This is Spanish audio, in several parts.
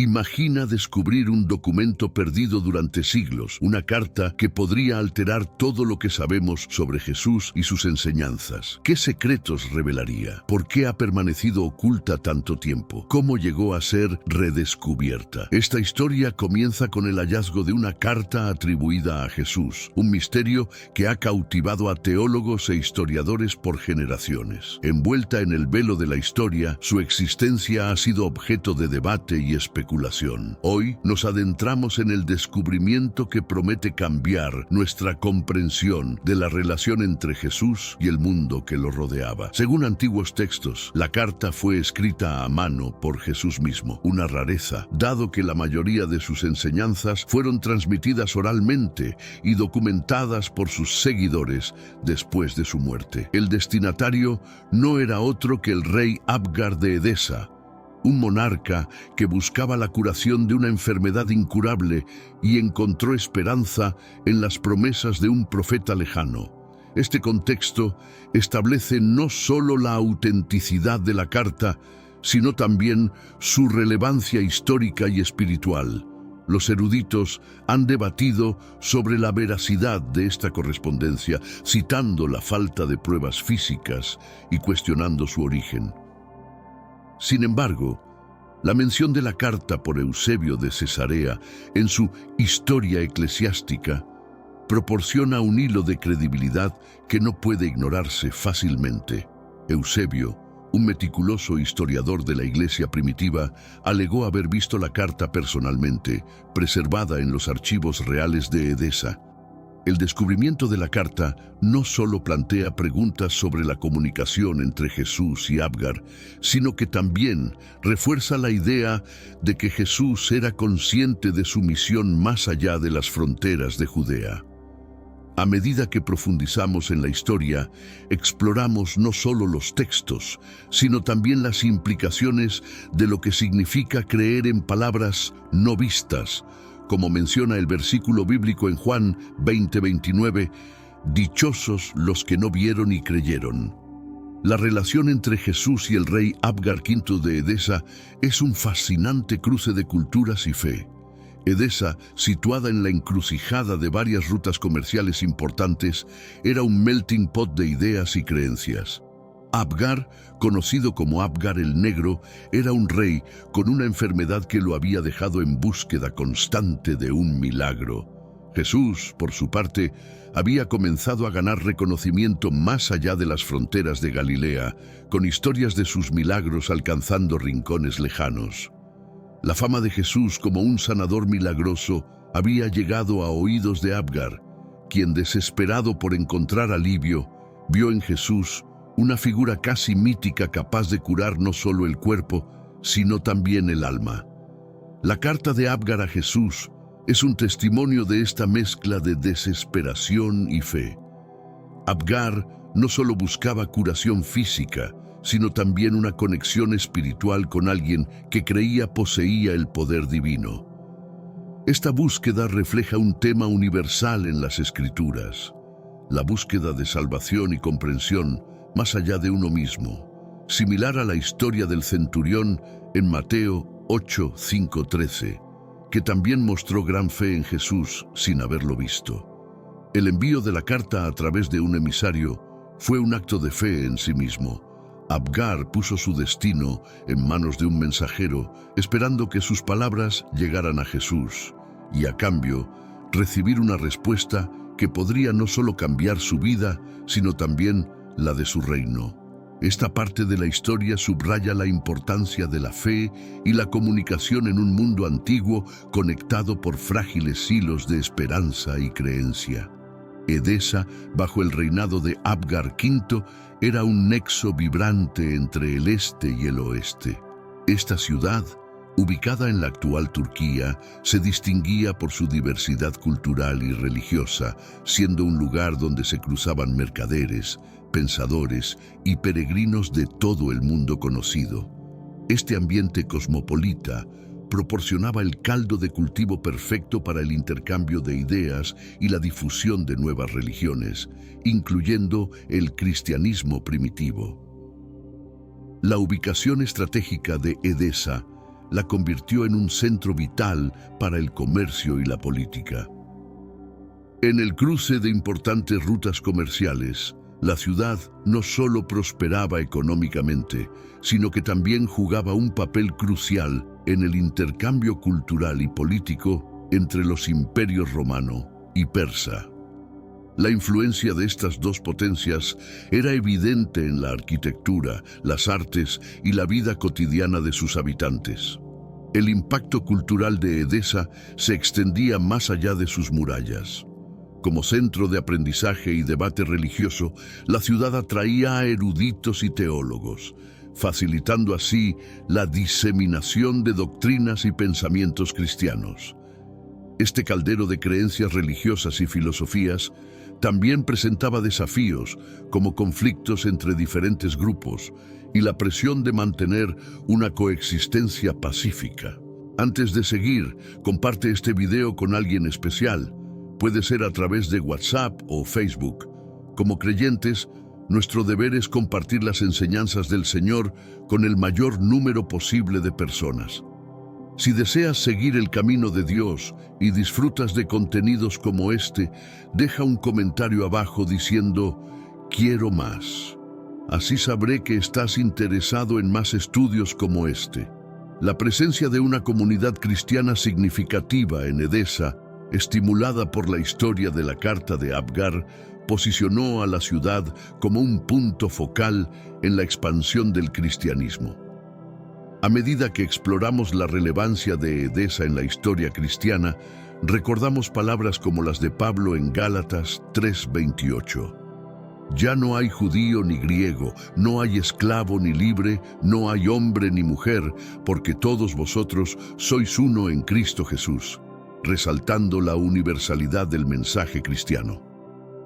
Imagina descubrir un documento perdido durante siglos, una carta que podría alterar todo lo que sabemos sobre Jesús y sus enseñanzas. ¿Qué secretos revelaría? ¿Por qué ha permanecido oculta tanto tiempo? ¿Cómo llegó a ser redescubierta? Esta historia comienza con el hallazgo de una carta atribuida a Jesús, un misterio que ha cautivado a teólogos e historiadores por generaciones. Envuelta en el velo de la historia, su existencia ha sido objeto de debate y especulación. Hoy nos adentramos en el descubrimiento que promete cambiar nuestra comprensión de la relación entre Jesús y el mundo que lo rodeaba. Según antiguos textos, la carta fue escrita a mano por Jesús mismo, una rareza, dado que la mayoría de sus enseñanzas fueron transmitidas oralmente y documentadas por sus seguidores después de su muerte. El destinatario no era otro que el rey Abgar de Edesa, un monarca que buscaba la curación de una enfermedad incurable y encontró esperanza en las promesas de un profeta lejano. Este contexto establece no solo la autenticidad de la carta, sino también su relevancia histórica y espiritual. Los eruditos han debatido sobre la veracidad de esta correspondencia, citando la falta de pruebas físicas y cuestionando su origen. Sin embargo, la mención de la carta por Eusebio de Cesarea en su Historia Eclesiástica proporciona un hilo de credibilidad que no puede ignorarse fácilmente. Eusebio, un meticuloso historiador de la Iglesia primitiva, alegó haber visto la carta personalmente, preservada en los archivos reales de Edesa. El descubrimiento de la carta no solo plantea preguntas sobre la comunicación entre Jesús y Abgar, sino que también refuerza la idea de que Jesús era consciente de su misión más allá de las fronteras de Judea. A medida que profundizamos en la historia, exploramos no solo los textos, sino también las implicaciones de lo que significa creer en palabras no vistas, como menciona el versículo bíblico en Juan 20:29, «Dichosos los que no vieron y creyeron». La relación entre Jesús y el rey Abgar V de Edesa es un fascinante cruce de culturas y fe. Edesa, situada en la encrucijada de varias rutas comerciales importantes, era un melting pot de ideas y creencias. Abgar, conocido como Abgar el Negro, era un rey con una enfermedad que lo había dejado en búsqueda constante de un milagro. Jesús, por su parte, había comenzado a ganar reconocimiento más allá de las fronteras de Galilea, con historias de sus milagros alcanzando rincones lejanos. La fama de Jesús como un sanador milagroso había llegado a oídos de Abgar, quien, desesperado por encontrar alivio, vio en Jesús una figura casi mítica capaz de curar no solo el cuerpo, sino también el alma. La carta de Abgar a Jesús es un testimonio de esta mezcla de desesperación y fe. Abgar no solo buscaba curación física, sino también una conexión espiritual con alguien que creía poseía el poder divino. Esta búsqueda refleja un tema universal en las Escrituras: la búsqueda de salvación y comprensión más allá de uno mismo, similar a la historia del centurión en Mateo 8:5-13, que también mostró gran fe en Jesús sin haberlo visto. El envío de la carta a través de un emisario fue un acto de fe en sí mismo. Abgar puso su destino en manos de un mensajero, esperando que sus palabras llegaran a Jesús, y a cambio, recibir una respuesta que podría no solo cambiar su vida, sino también la de su reino. Esta parte de la historia subraya la importancia de la fe y la comunicación en un mundo antiguo conectado por frágiles hilos de esperanza y creencia. Edesa, bajo el reinado de Abgar V, era un nexo vibrante entre el este y el oeste. Esta ciudad, ubicada en la actual Turquía, se distinguía por su diversidad cultural y religiosa, siendo un lugar donde se cruzaban mercaderes, pensadores y peregrinos de todo el mundo conocido. Este ambiente cosmopolita proporcionaba el caldo de cultivo perfecto para el intercambio de ideas y la difusión de nuevas religiones, incluyendo el cristianismo primitivo. La ubicación estratégica de Edesa la convirtió en un centro vital para el comercio y la política. En el cruce de importantes rutas comerciales, la ciudad no solo prosperaba económicamente, sino que también jugaba un papel crucial en el intercambio cultural y político entre los imperios romano y persa. La influencia de estas dos potencias era evidente en la arquitectura, las artes y la vida cotidiana de sus habitantes. El impacto cultural de Edesa se extendía más allá de sus murallas. Como centro de aprendizaje y debate religioso, la ciudad atraía a eruditos y teólogos, facilitando así la diseminación de doctrinas y pensamientos cristianos. Este caldero de creencias religiosas y filosofías también presentaba desafíos, como conflictos entre diferentes grupos y la presión de mantener una coexistencia pacífica. Antes de seguir, comparte este video con alguien especial. Puede ser a través de WhatsApp o Facebook. Como creyentes, nuestro deber es compartir las enseñanzas del Señor con el mayor número posible de personas. Si deseas seguir el camino de Dios y disfrutas de contenidos como este, deja un comentario abajo diciendo «Quiero más». Así sabré que estás interesado en más estudios como este. La presencia de una comunidad cristiana significativa en Edesa, estimulada por la historia de la carta de Abgar, posicionó a la ciudad como un punto focal en la expansión del cristianismo. A medida que exploramos la relevancia de Edesa en la historia cristiana, recordamos palabras como las de Pablo en Gálatas 3:28. Ya no hay judío ni griego, no hay esclavo ni libre, no hay hombre ni mujer, porque todos vosotros sois uno en Cristo Jesús, resaltando la universalidad del mensaje cristiano.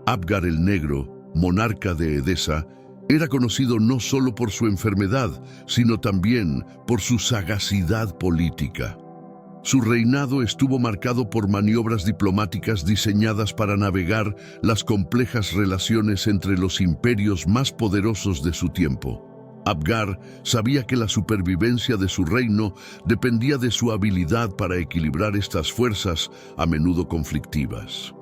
Abgar el Negro, monarca de Edesa, era conocido no solo por su enfermedad, sino también por su sagacidad política. Su reinado estuvo marcado por maniobras diplomáticas diseñadas para navegar las complejas relaciones entre los imperios más poderosos de su tiempo. Abgar sabía que la supervivencia de su reino dependía de su habilidad para equilibrar estas fuerzas, a menudo conflictivas.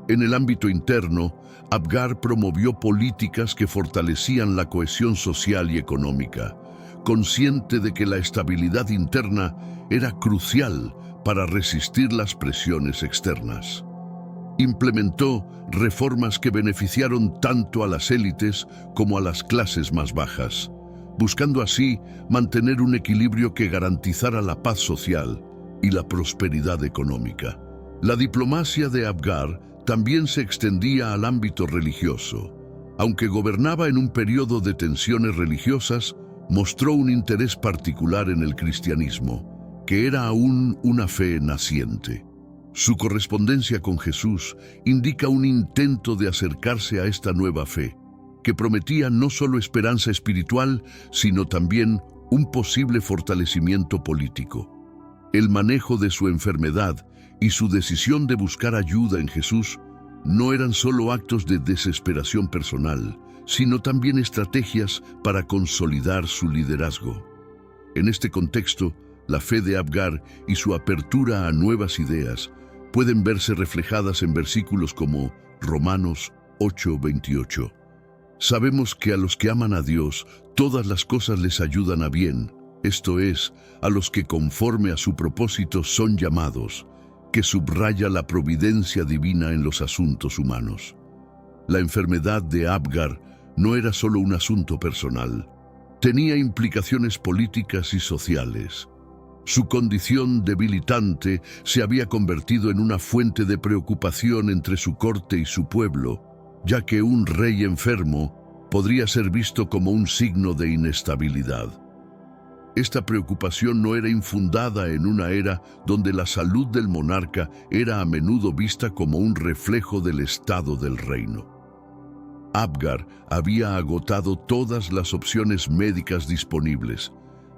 En el ámbito interno, Abgar promovió políticas que fortalecían la cohesión social y económica, consciente de que la estabilidad interna era crucial para resistir las presiones externas. Implementó reformas que beneficiaron tanto a las élites como a las clases más bajas, buscando así mantener un equilibrio que garantizara la paz social y la prosperidad económica. La diplomacia de Abgar también se extendía al ámbito religioso. Aunque gobernaba en un periodo de tensiones religiosas, mostró un interés particular en el cristianismo, que era aún una fe naciente. Su correspondencia con Jesús indica un intento de acercarse a esta nueva fe, que prometía no solo esperanza espiritual, sino también un posible fortalecimiento político. El manejo de su enfermedad y su decisión de buscar ayuda en Jesús no eran solo actos de desesperación personal, sino también estrategias para consolidar su liderazgo. En este contexto, la fe de Abgar y su apertura a nuevas ideas pueden verse reflejadas en versículos como Romanos 8:28. Sabemos que a los que aman a Dios, todas las cosas les ayudan a bien, esto es, a los que conforme a su propósito son llamados, que subraya la providencia divina en los asuntos humanos. La enfermedad de Abgar no era solo un asunto personal, tenía implicaciones políticas y sociales. Su condición debilitante se había convertido en una fuente de preocupación entre su corte y su pueblo, ya que un rey enfermo podría ser visto como un signo de inestabilidad. Esta preocupación no era infundada en una era donde la salud del monarca era a menudo vista como un reflejo del estado del reino. Abgar había agotado todas las opciones médicas disponibles,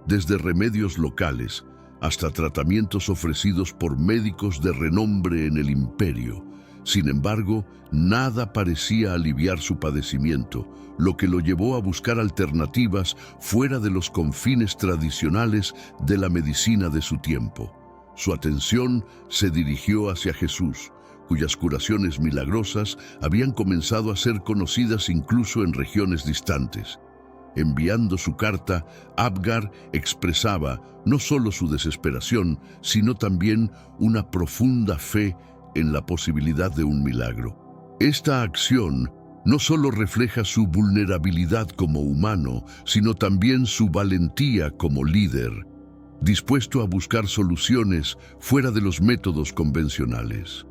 desde remedios locales hasta tratamientos ofrecidos por médicos de renombre en el imperio, Sin embargo, nada parecía aliviar su padecimiento, lo que lo llevó a buscar alternativas fuera de los confines tradicionales de la medicina de su tiempo. Su atención se dirigió hacia Jesús, cuyas curaciones milagrosas habían comenzado a ser conocidas incluso en regiones distantes. Enviando su carta, Abgar expresaba no solo su desesperación, sino también una profunda fe en la posibilidad de un milagro. Esta acción no solo refleja su vulnerabilidad como humano, sino también su valentía como líder, dispuesto a buscar soluciones fuera de los métodos convencionales.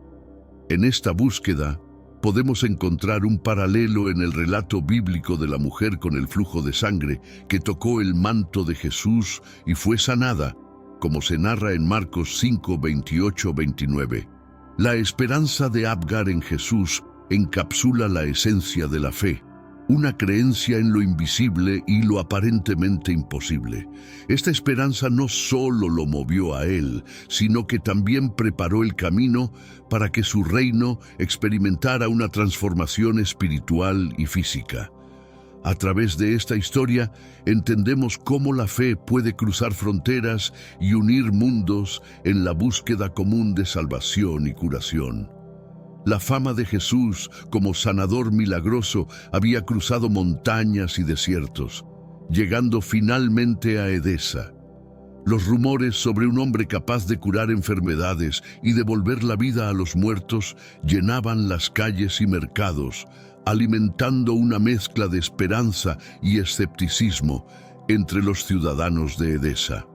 En esta búsqueda, podemos encontrar un paralelo en el relato bíblico de la mujer con el flujo de sangre que tocó el manto de Jesús y fue sanada, como se narra en Marcos 5, 28-29. La esperanza de Abgar en Jesús encapsula la esencia de la fe, una creencia en lo invisible y lo aparentemente imposible. Esta esperanza no solo lo movió a él, sino que también preparó el camino para que su reino experimentara una transformación espiritual y física. A través de esta historia entendemos cómo la fe puede cruzar fronteras y unir mundos en la búsqueda común de salvación y curación. La fama de Jesús como sanador milagroso había cruzado montañas y desiertos, llegando finalmente a Edesa. Los rumores sobre un hombre capaz de curar enfermedades y devolver la vida a los muertos llenaban las calles y mercados, alimentando una mezcla de esperanza y escepticismo entre los ciudadanos de Edesa.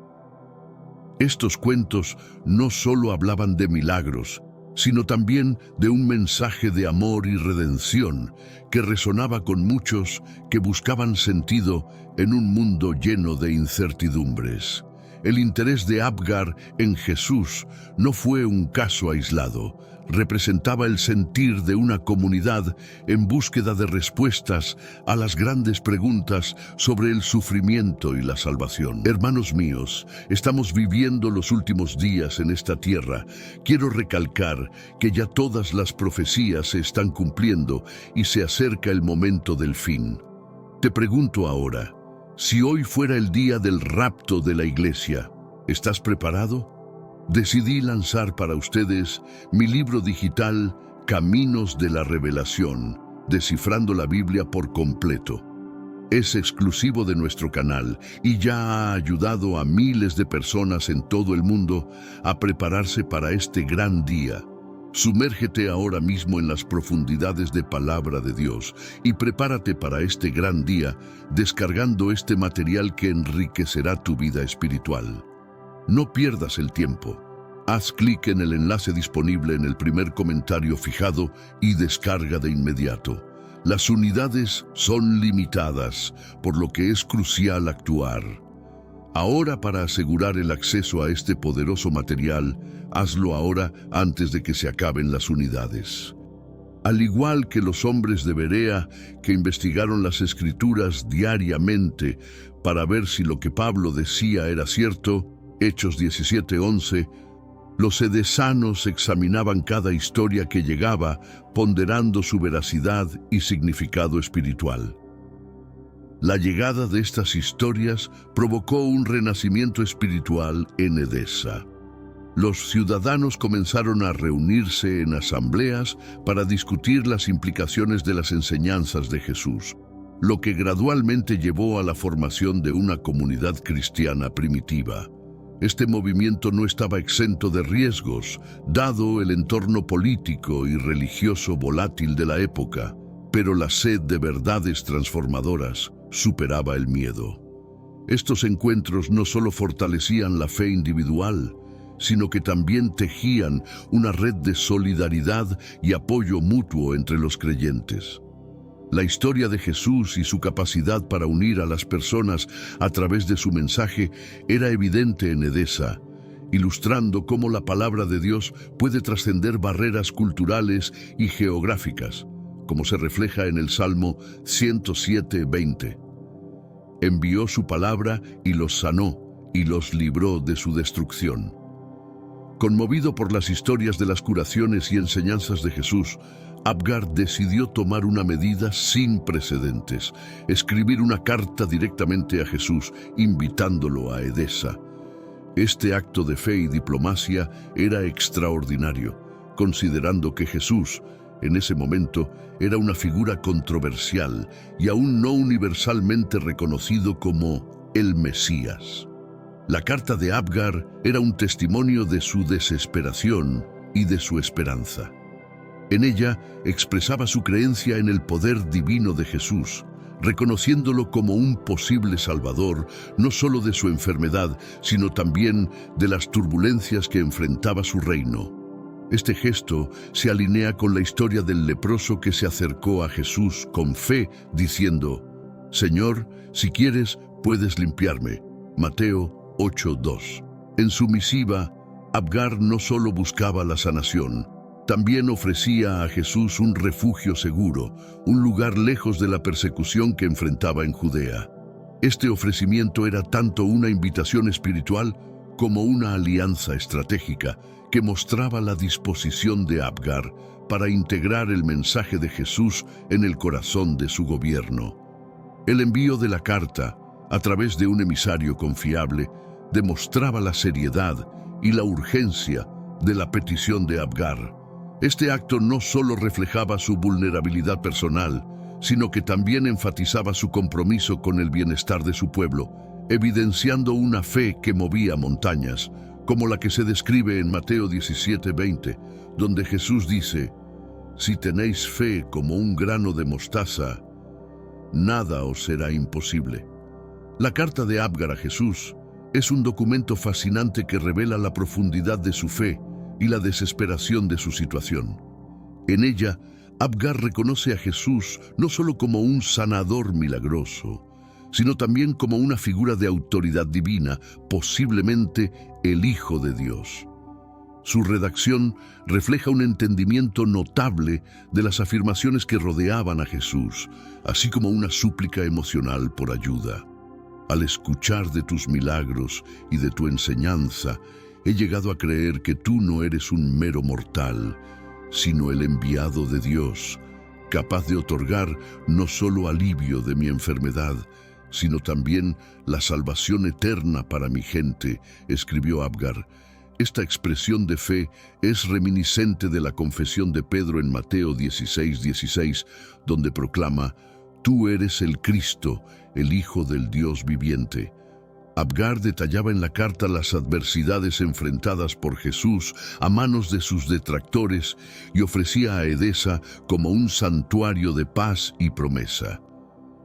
Estos cuentos no solo hablaban de milagros, sino también de un mensaje de amor y redención que resonaba con muchos que buscaban sentido en un mundo lleno de incertidumbres. El interés de Abgar en Jesús no fue un caso aislado, representaba el sentir de una comunidad en búsqueda de respuestas a las grandes preguntas sobre el sufrimiento y la salvación. Hermanos míos, estamos viviendo los últimos días en esta tierra. Quiero recalcar que ya todas las profecías se están cumpliendo y se acerca el momento del fin. Te pregunto ahora, si hoy fuera el día del rapto de la iglesia, ¿estás preparado? Decidí lanzar para ustedes mi libro digital Caminos de la Revelación, descifrando la Biblia por completo. Es exclusivo de nuestro canal y ya ha ayudado a miles de personas en todo el mundo a prepararse para este gran día. Sumérgete ahora mismo en las profundidades de Palabra de Dios y prepárate para este gran día descargando este material que enriquecerá tu vida espiritual. No pierdas el tiempo. Haz clic en el enlace disponible en el primer comentario fijado y descarga de inmediato. Las unidades son limitadas, por lo que es crucial actuar. Ahora, para asegurar el acceso a este poderoso material, hazlo ahora antes de que se acaben las unidades. Al igual que los hombres de Berea que investigaron las Escrituras diariamente para ver si lo que Pablo decía era cierto, Hechos 17:11, los edesanos examinaban cada historia que llegaba, ponderando su veracidad y significado espiritual. La llegada de estas historias provocó un renacimiento espiritual en Edesa. Los ciudadanos comenzaron a reunirse en asambleas para discutir las implicaciones de las enseñanzas de Jesús, lo que gradualmente llevó a la formación de una comunidad cristiana primitiva. Este movimiento no estaba exento de riesgos, dado el entorno político y religioso volátil de la época, pero la sed de verdades transformadoras superaba el miedo. Estos encuentros no solo fortalecían la fe individual, sino que también tejían una red de solidaridad y apoyo mutuo entre los creyentes. La historia de Jesús y su capacidad para unir a las personas a través de su mensaje era evidente en Edesa, ilustrando cómo la palabra de Dios puede trascender barreras culturales y geográficas, como se refleja en el Salmo 107:20. Envió su palabra y los sanó, y los libró de su destrucción. Conmovido por las historias de las curaciones y enseñanzas de Jesús, Abgar decidió tomar una medida sin precedentes, escribir una carta directamente a Jesús, invitándolo a Edesa. Este acto de fe y diplomacia era extraordinario, considerando que Jesús, en ese momento, era una figura controversial y aún no universalmente reconocido como el Mesías. La carta de Abgar era un testimonio de su desesperación y de su esperanza. En ella expresaba su creencia en el poder divino de Jesús, reconociéndolo como un posible salvador, no solo de su enfermedad, sino también de las turbulencias que enfrentaba su reino. Este gesto se alinea con la historia del leproso que se acercó a Jesús con fe, diciendo: «Señor, si quieres, puedes limpiarme». Mateo 8:2. En su misiva, Abgar no solo buscaba la sanación, también ofrecía a Jesús un refugio seguro, un lugar lejos de la persecución que enfrentaba en Judea. Este ofrecimiento era tanto una invitación espiritual como una alianza estratégica que mostraba la disposición de Abgar para integrar el mensaje de Jesús en el corazón de su gobierno. El envío de la carta, a través de un emisario confiable, demostraba la seriedad y la urgencia de la petición de Abgar. Este acto no solo reflejaba su vulnerabilidad personal, sino que también enfatizaba su compromiso con el bienestar de su pueblo, evidenciando una fe que movía montañas, como la que se describe en Mateo 17:20, donde Jesús dice: «Si tenéis fe como un grano de mostaza, nada os será imposible». La carta de Abgar a Jesús es un documento fascinante que revela la profundidad de su fe y la desesperación de su situación. En ella, Abgar reconoce a Jesús no solo como un sanador milagroso, sino también como una figura de autoridad divina, posiblemente el Hijo de Dios. Su redacción refleja un entendimiento notable de las afirmaciones que rodeaban a Jesús, así como una súplica emocional por ayuda. Al escuchar de tus milagros y de tu enseñanza, he llegado a creer que tú no eres un mero mortal, sino el enviado de Dios, capaz de otorgar no solo alivio de mi enfermedad, sino también la salvación eterna para mi gente, escribió Abgar. Esta expresión de fe es reminiscente de la confesión de Pedro en Mateo 16:16, donde proclama: «Tú eres el Cristo, el Hijo del Dios viviente». Abgar detallaba en la carta las adversidades enfrentadas por Jesús a manos de sus detractores y ofrecía a Edesa como un santuario de paz y promesa.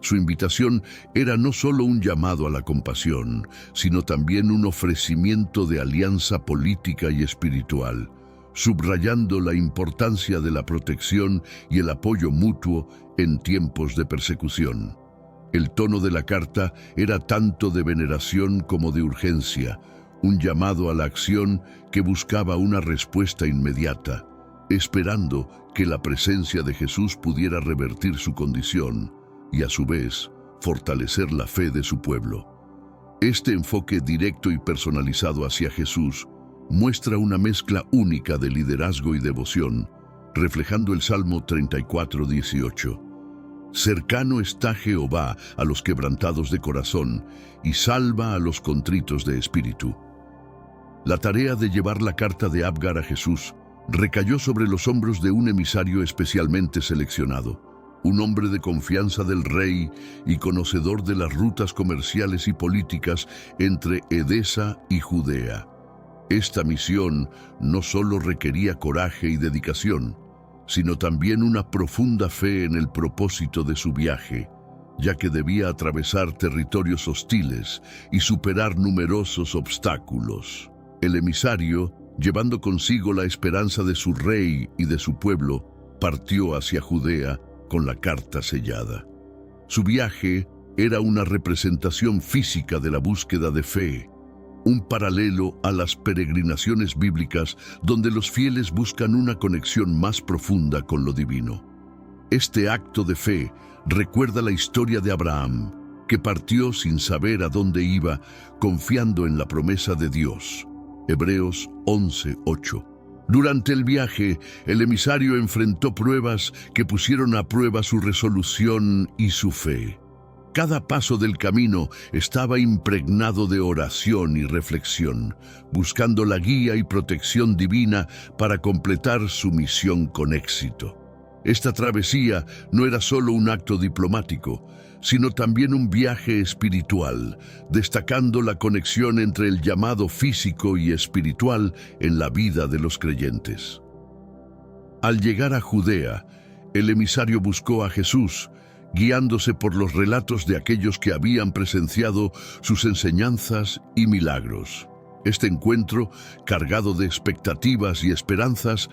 Su invitación era no solo un llamado a la compasión, sino también un ofrecimiento de alianza política y espiritual, subrayando la importancia de la protección y el apoyo mutuo en tiempos de persecución. El tono de la carta era tanto de veneración como de urgencia, un llamado a la acción que buscaba una respuesta inmediata, esperando que la presencia de Jesús pudiera revertir su condición y, a su vez, fortalecer la fe de su pueblo. Este enfoque directo y personalizado hacia Jesús muestra una mezcla única de liderazgo y devoción, reflejando el Salmo 34:18. «Cercano está Jehová a los quebrantados de corazón y salva a los contritos de espíritu». La tarea de llevar la carta de Abgar a Jesús recayó sobre los hombros de un emisario especialmente seleccionado, un hombre de confianza del rey y conocedor de las rutas comerciales y políticas entre Edesa y Judea. Esta misión no solo requería coraje y dedicación, sino también una profunda fe en el propósito de su viaje, ya que debía atravesar territorios hostiles y superar numerosos obstáculos. El emisario, llevando consigo la esperanza de su rey y de su pueblo, partió hacia Judea con la carta sellada. Su viaje era una representación física de la búsqueda de fe, un paralelo a las peregrinaciones bíblicas donde los fieles buscan una conexión más profunda con lo divino. Este acto de fe recuerda la historia de Abraham, que partió sin saber a dónde iba, confiando en la promesa de Dios. Hebreos 11:8. Durante el viaje, el emisario enfrentó pruebas que pusieron a prueba su resolución y su fe. Cada paso del camino estaba impregnado de oración y reflexión, buscando la guía y protección divina para completar su misión con éxito. Esta travesía no era solo un acto diplomático, sino también un viaje espiritual, destacando la conexión entre el llamado físico y espiritual en la vida de los creyentes. Al llegar a Judea, el emisario buscó a Jesús, guiándose por los relatos de aquellos que habían presenciado sus enseñanzas y milagros. Este encuentro, cargado de expectativas y esperanzas,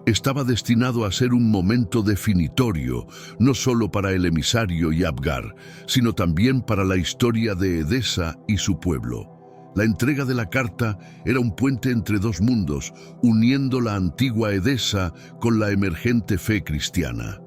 estaba destinado a ser un momento definitorio, no solo para el emisario y Abgar, sino también para la historia de Edesa y su pueblo. La entrega de la carta era un puente entre dos mundos, uniendo la antigua Edesa con la emergente fe cristiana.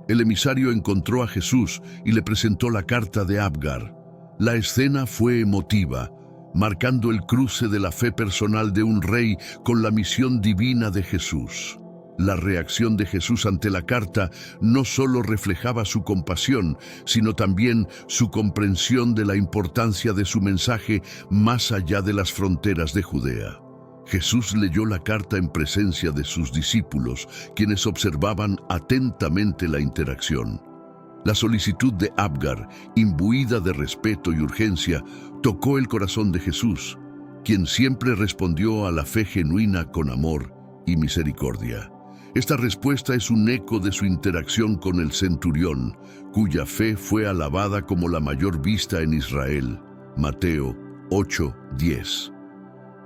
El emisario encontró a Jesús y le presentó la carta de Abgar. La escena fue emotiva, marcando el cruce de la fe personal de un rey con la misión divina de Jesús. La reacción de Jesús ante la carta no solo reflejaba su compasión, sino también su comprensión de la importancia de su mensaje más allá de las fronteras de Judea. Jesús leyó la carta en presencia de sus discípulos, quienes observaban atentamente la interacción. La solicitud de Abgar, imbuida de respeto y urgencia, tocó el corazón de Jesús, quien siempre respondió a la fe genuina con amor y misericordia. Esta respuesta es un eco de su interacción con el centurión, cuya fe fue alabada como la mayor vista en Israel. Mateo 8:10.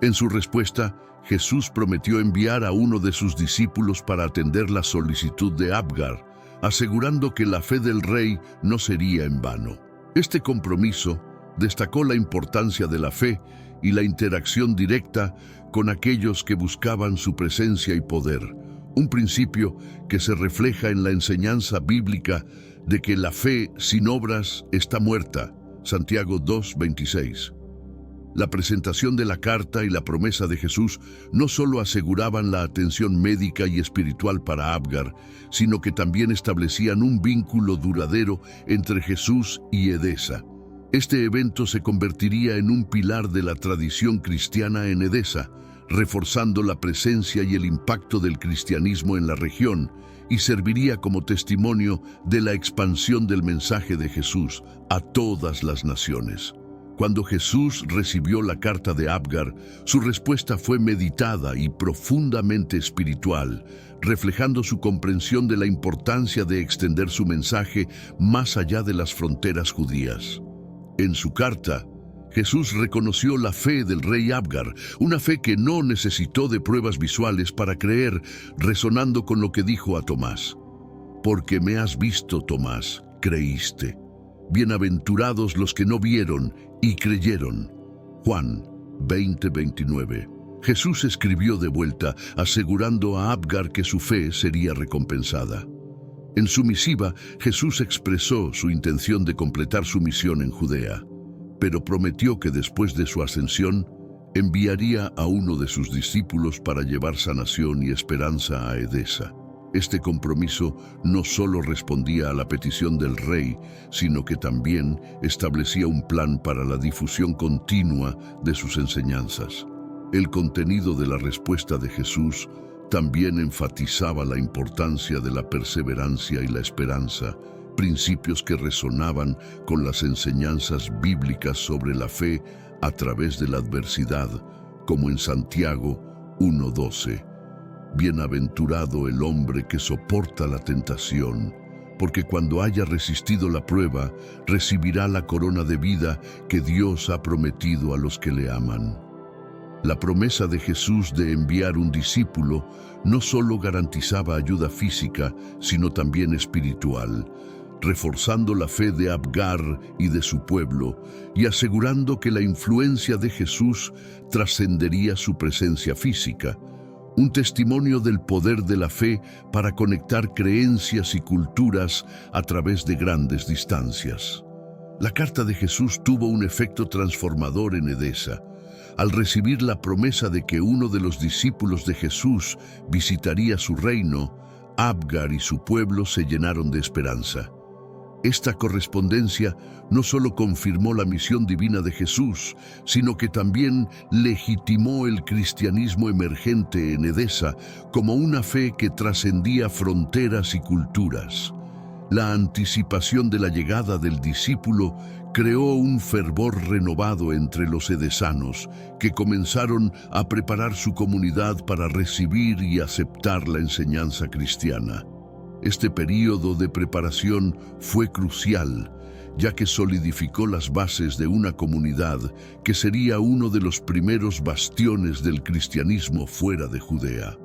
En su respuesta, Jesús prometió enviar a uno de sus discípulos para atender la solicitud de Abgar, asegurando que la fe del rey no sería en vano. Este compromiso destacó la importancia de la fe y la interacción directa con aquellos que buscaban su presencia y poder, un principio que se refleja en la enseñanza bíblica de que la fe sin obras está muerta, Santiago 2:26. La presentación de la carta y la promesa de Jesús no solo aseguraban la atención médica y espiritual para Abgar, sino que también establecían un vínculo duradero entre Jesús y Edesa. Este evento se convertiría en un pilar de la tradición cristiana en Edesa, reforzando la presencia y el impacto del cristianismo en la región, y serviría como testimonio de la expansión del mensaje de Jesús a todas las naciones. Cuando Jesús recibió la carta de Abgar, su respuesta fue meditada y profundamente espiritual, reflejando su comprensión de la importancia de extender su mensaje más allá de las fronteras judías. En su carta, Jesús reconoció la fe del rey Abgar, una fe que no necesitó de pruebas visuales para creer, resonando con lo que dijo a Tomás. «Porque me has visto, Tomás, creíste. Bienaventurados los que no vieron y creyeron». Juan 20:29. Jesús escribió de vuelta, asegurando a Abgar que su fe sería recompensada. En su misiva, Jesús expresó su intención de completar su misión en Judea, pero prometió que después de su ascensión, enviaría a uno de sus discípulos para llevar sanación y esperanza a Edesa. Este compromiso no solo respondía a la petición del rey, sino que también establecía un plan para la difusión continua de sus enseñanzas. El contenido de la respuesta de Jesús también enfatizaba la importancia de la perseverancia y la esperanza, principios que resonaban con las enseñanzas bíblicas sobre la fe a través de la adversidad, como en Santiago 1:12. Bienaventurado el hombre que soporta la tentación, porque cuando haya resistido la prueba, recibirá la corona de vida que Dios ha prometido a los que le aman. La promesa de Jesús de enviar un discípulo no solo garantizaba ayuda física, sino también espiritual, reforzando la fe de Abgar y de su pueblo, y asegurando que la influencia de Jesús trascendería su presencia física, un testimonio del poder de la fe para conectar creencias y culturas a través de grandes distancias. La carta de Jesús tuvo un efecto transformador en Edesa, al recibir la promesa de que uno de los discípulos de Jesús visitaría su reino, Abgar y su pueblo se llenaron de esperanza. Esta correspondencia no solo confirmó la misión divina de Jesús, sino que también legitimó el cristianismo emergente en Edesa como una fe que trascendía fronteras y culturas. La anticipación de la llegada del discípulo creó un fervor renovado entre los edesanos, que comenzaron a preparar su comunidad para recibir y aceptar la enseñanza cristiana. Este período de preparación fue crucial, ya que solidificó las bases de una comunidad que sería uno de los primeros bastiones del cristianismo fuera de Judea.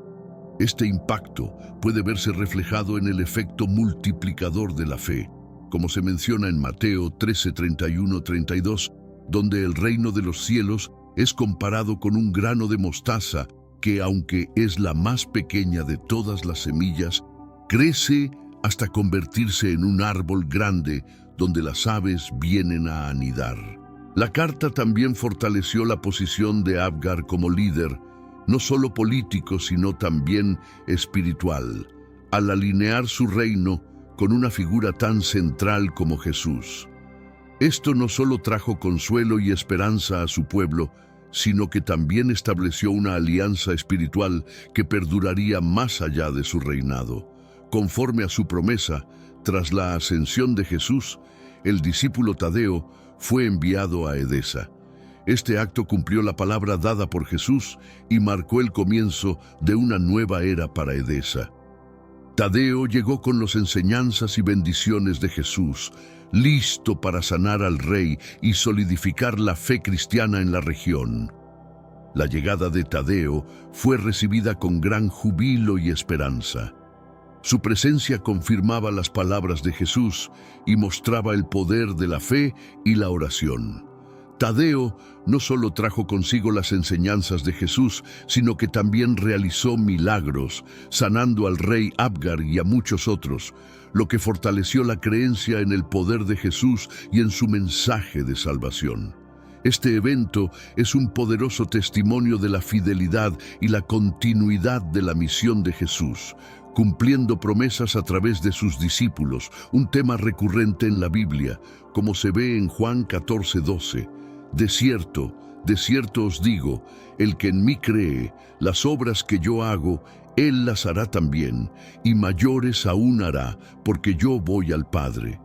Este impacto puede verse reflejado en el efecto multiplicador de la fe, como se menciona en Mateo 13:31-32, donde el reino de los cielos es comparado con un grano de mostaza que, aunque es la más pequeña de todas las semillas, crece hasta convertirse en un árbol grande donde las aves vienen a anidar. La carta también fortaleció la posición de Abgar como líder, no solo político, sino también espiritual, al alinear su reino con una figura tan central como Jesús. Esto no solo trajo consuelo y esperanza a su pueblo, sino que también estableció una alianza espiritual que perduraría más allá de su reinado. Conforme a su promesa, tras la ascensión de Jesús, el discípulo Tadeo fue enviado a Edesa. Este acto cumplió la palabra dada por Jesús y marcó el comienzo de una nueva era para Edesa. Tadeo llegó con las enseñanzas y bendiciones de Jesús, listo para sanar al rey y solidificar la fe cristiana en la región. La llegada de Tadeo fue recibida con gran júbilo y esperanza. Su presencia confirmaba las palabras de Jesús y mostraba el poder de la fe y la oración. Tadeo no solo trajo consigo las enseñanzas de Jesús, sino que también realizó milagros, sanando al rey Abgar y a muchos otros, lo que fortaleció la creencia en el poder de Jesús y en su mensaje de salvación. Este evento es un poderoso testimonio de la fidelidad y la continuidad de la misión de Jesús, cumpliendo promesas a través de sus discípulos, un tema recurrente en la Biblia, como se ve en Juan 14:12. De cierto os digo, el que en mí cree, las obras que yo hago, él las hará también, y mayores aún hará, porque yo voy al Padre.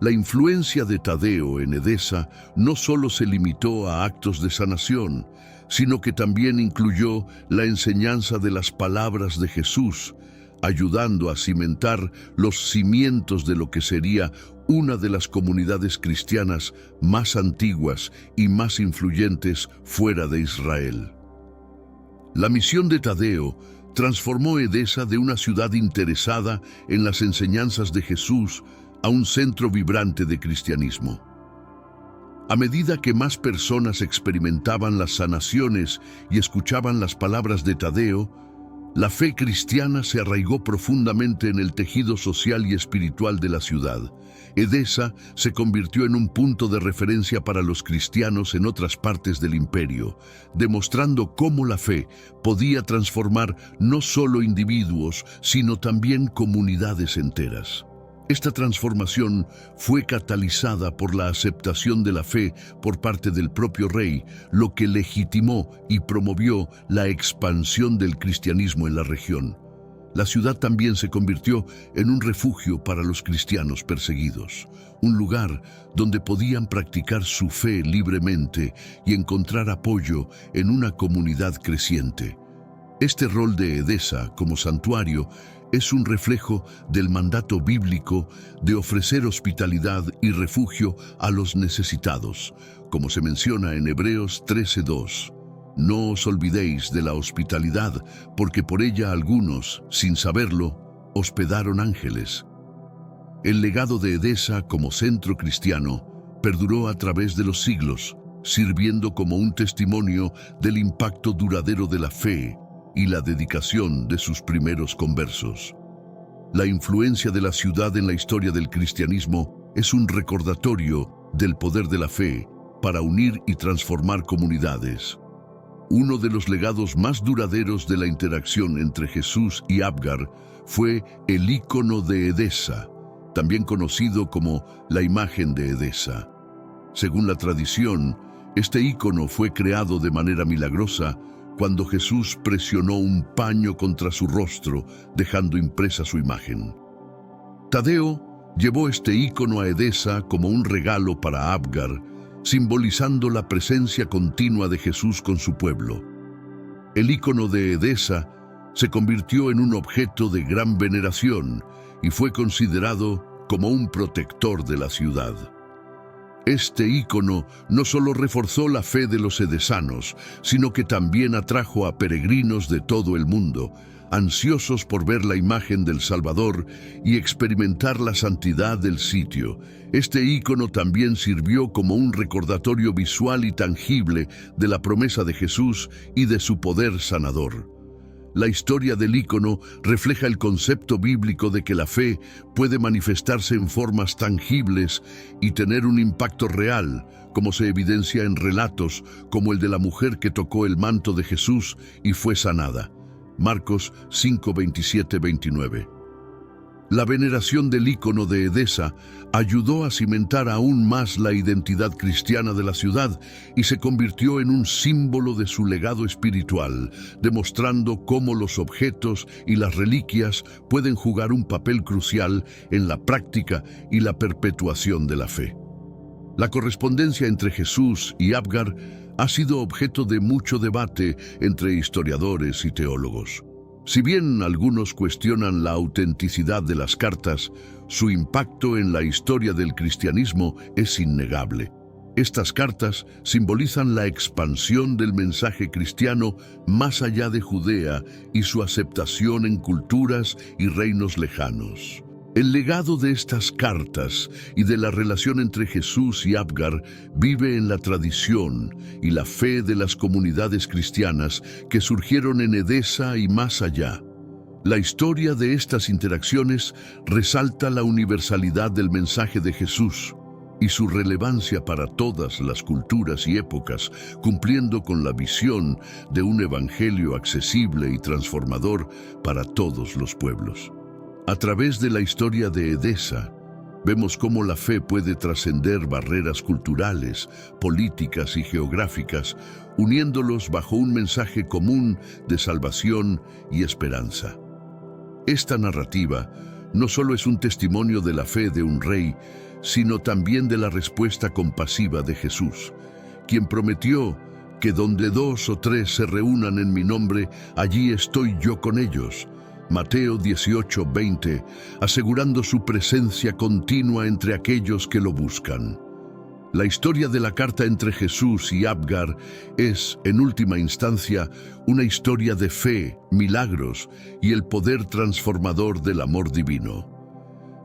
La influencia de Tadeo en Edesa no solo se limitó a actos de sanación, sino que también incluyó la enseñanza de las palabras de Jesús, ayudando a cimentar los cimientos de lo que sería una de las comunidades cristianas más antiguas y más influyentes fuera de Israel. La misión de Tadeo transformó Edesa de una ciudad interesada en las enseñanzas de Jesús a un centro vibrante de cristianismo. A medida que más personas experimentaban las sanaciones y escuchaban las palabras de Tadeo, la fe cristiana se arraigó profundamente en el tejido social y espiritual de la ciudad. Edesa se convirtió en un punto de referencia para los cristianos en otras partes del imperio, demostrando cómo la fe podía transformar no solo individuos, sino también comunidades enteras. Esta transformación fue catalizada por la aceptación de la fe por parte del propio rey, lo que legitimó y promovió la expansión del cristianismo en la región. La ciudad también se convirtió en un refugio para los cristianos perseguidos, un lugar donde podían practicar su fe libremente y encontrar apoyo en una comunidad creciente. Este rol de Edesa como santuario es un reflejo del mandato bíblico de ofrecer hospitalidad y refugio a los necesitados, como se menciona en Hebreos 13:2. No os olvidéis de la hospitalidad, porque por ella algunos, sin saberlo, hospedaron ángeles. El legado de Edesa como centro cristiano perduró a través de los siglos, sirviendo como un testimonio del impacto duradero de la fe y la dedicación de sus primeros conversos. La influencia de la ciudad en la historia del cristianismo es un recordatorio del poder de la fe para unir y transformar comunidades. Uno de los legados más duraderos de la interacción entre Jesús y Abgar fue el ícono de Edesa, también conocido como la imagen de Edesa. Según la tradición, este ícono fue creado de manera milagrosa cuando Jesús presionó un paño contra su rostro, dejando impresa su imagen. Tadeo llevó este ícono a Edesa como un regalo para Abgar, simbolizando la presencia continua de Jesús con su pueblo. El ícono de Edesa se convirtió en un objeto de gran veneración y fue considerado como un protector de la ciudad. Este ícono no solo reforzó la fe de los edesanos, sino que también atrajo a peregrinos de todo el mundo, ansiosos por ver la imagen del Salvador y experimentar la santidad del sitio. Este ícono también sirvió como un recordatorio visual y tangible de la promesa de Jesús y de su poder sanador. La historia del ícono refleja el concepto bíblico de que la fe puede manifestarse en formas tangibles y tener un impacto real, como se evidencia en relatos como el de la mujer que tocó el manto de Jesús y fue sanada. Marcos 5, 27, 29. La veneración del ícono de Edesa ayudó a cimentar aún más la identidad cristiana de la ciudad y se convirtió en un símbolo de su legado espiritual, demostrando cómo los objetos y las reliquias pueden jugar un papel crucial en la práctica y la perpetuación de la fe. La correspondencia entre Jesús y Abgar ha sido objeto de mucho debate entre historiadores y teólogos. Si bien algunos cuestionan la autenticidad de las cartas, su impacto en la historia del cristianismo es innegable. Estas cartas simbolizan la expansión del mensaje cristiano más allá de Judea y su aceptación en culturas y reinos lejanos. El legado de estas cartas y de la relación entre Jesús y Abgar vive en la tradición y la fe de las comunidades cristianas que surgieron en Edesa y más allá. La historia de estas interacciones resalta la universalidad del mensaje de Jesús y su relevancia para todas las culturas y épocas, cumpliendo con la visión de un evangelio accesible y transformador para todos los pueblos. A través de la historia de Edesa, vemos cómo la fe puede trascender barreras culturales, políticas y geográficas, uniéndolos bajo un mensaje común de salvación y esperanza. Esta narrativa no solo es un testimonio de la fe de un rey, sino también de la respuesta compasiva de Jesús, quien prometió que donde 2 o 3 se reúnan en mi nombre, allí estoy yo con ellos. Mateo 18, 20, asegurando su presencia continua entre aquellos que lo buscan. La historia de la carta entre Jesús y Abgar es, en última instancia, una historia de fe, milagros y el poder transformador del amor divino.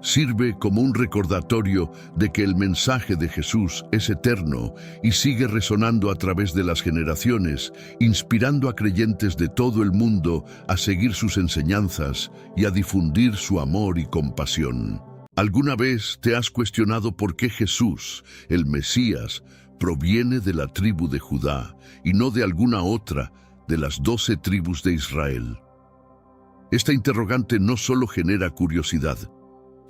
Sirve como un recordatorio de que el mensaje de Jesús es eterno y sigue resonando a través de las generaciones, inspirando a creyentes de todo el mundo a seguir sus enseñanzas y a difundir su amor y compasión. ¿Alguna vez te has cuestionado por qué Jesús, el Mesías, proviene de la tribu de Judá y no de alguna otra de las 12 tribus de Israel? Esta interrogante no solo genera curiosidad,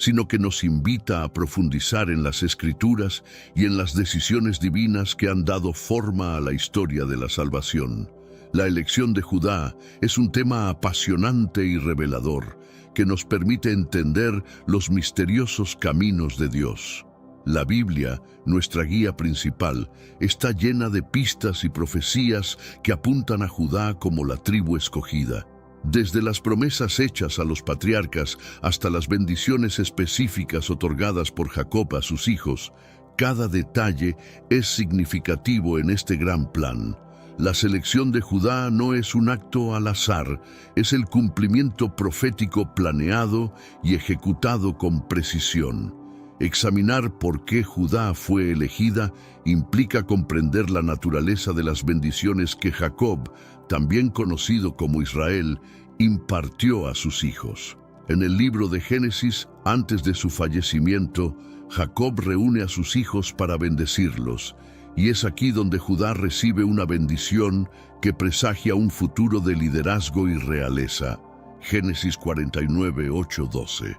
sino que nos invita a profundizar en las Escrituras y en las decisiones divinas que han dado forma a la historia de la salvación. La elección de Judá es un tema apasionante y revelador que nos permite entender los misteriosos caminos de Dios. La Biblia, nuestra guía principal, está llena de pistas y profecías que apuntan a Judá como la tribu escogida. Desde las promesas hechas a los patriarcas hasta las bendiciones específicas otorgadas por Jacob a sus hijos, cada detalle es significativo en este gran plan. La selección de Judá no es un acto al azar, es el cumplimiento profético planeado y ejecutado con precisión. Examinar por qué Judá fue elegida implica comprender la naturaleza de las bendiciones que Jacob, también conocido como Israel, impartió a sus hijos. En el libro de Génesis, antes de su fallecimiento, Jacob reúne a sus hijos para bendecirlos, y es aquí donde Judá recibe una bendición que presagia un futuro de liderazgo y realeza. Génesis 49, 8, 12.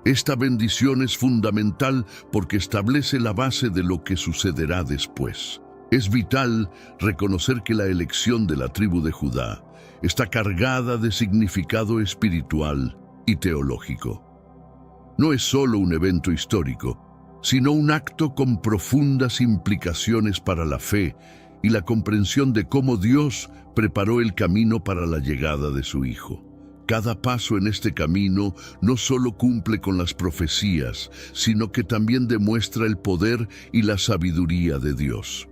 Esta bendición es fundamental porque establece la base de lo que sucederá después. Es vital reconocer que la elección de la tribu de Judá está cargada de significado espiritual y teológico. No es solo un evento histórico, sino un acto con profundas implicaciones para la fe y la comprensión de cómo Dios preparó el camino para la llegada de su Hijo. Cada paso en este camino no solo cumple con las profecías, sino que también demuestra el poder y la sabiduría de Dios.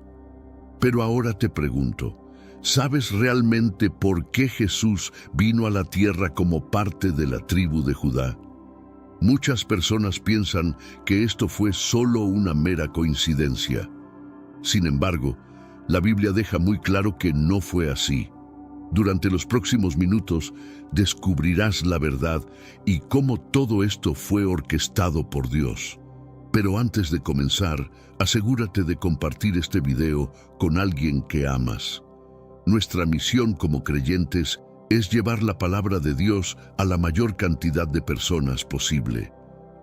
Pero ahora te pregunto, ¿sabes realmente por qué Jesús vino a la tierra como parte de la tribu de Judá? Muchas personas piensan que esto fue solo una mera coincidencia. Sin embargo, la Biblia deja muy claro que no fue así. Durante los próximos minutos descubrirás la verdad y cómo todo esto fue orquestado por Dios. Pero antes de comenzar, asegúrate de compartir este video con alguien que amas. Nuestra misión como creyentes es llevar la palabra de Dios a la mayor cantidad de personas posible.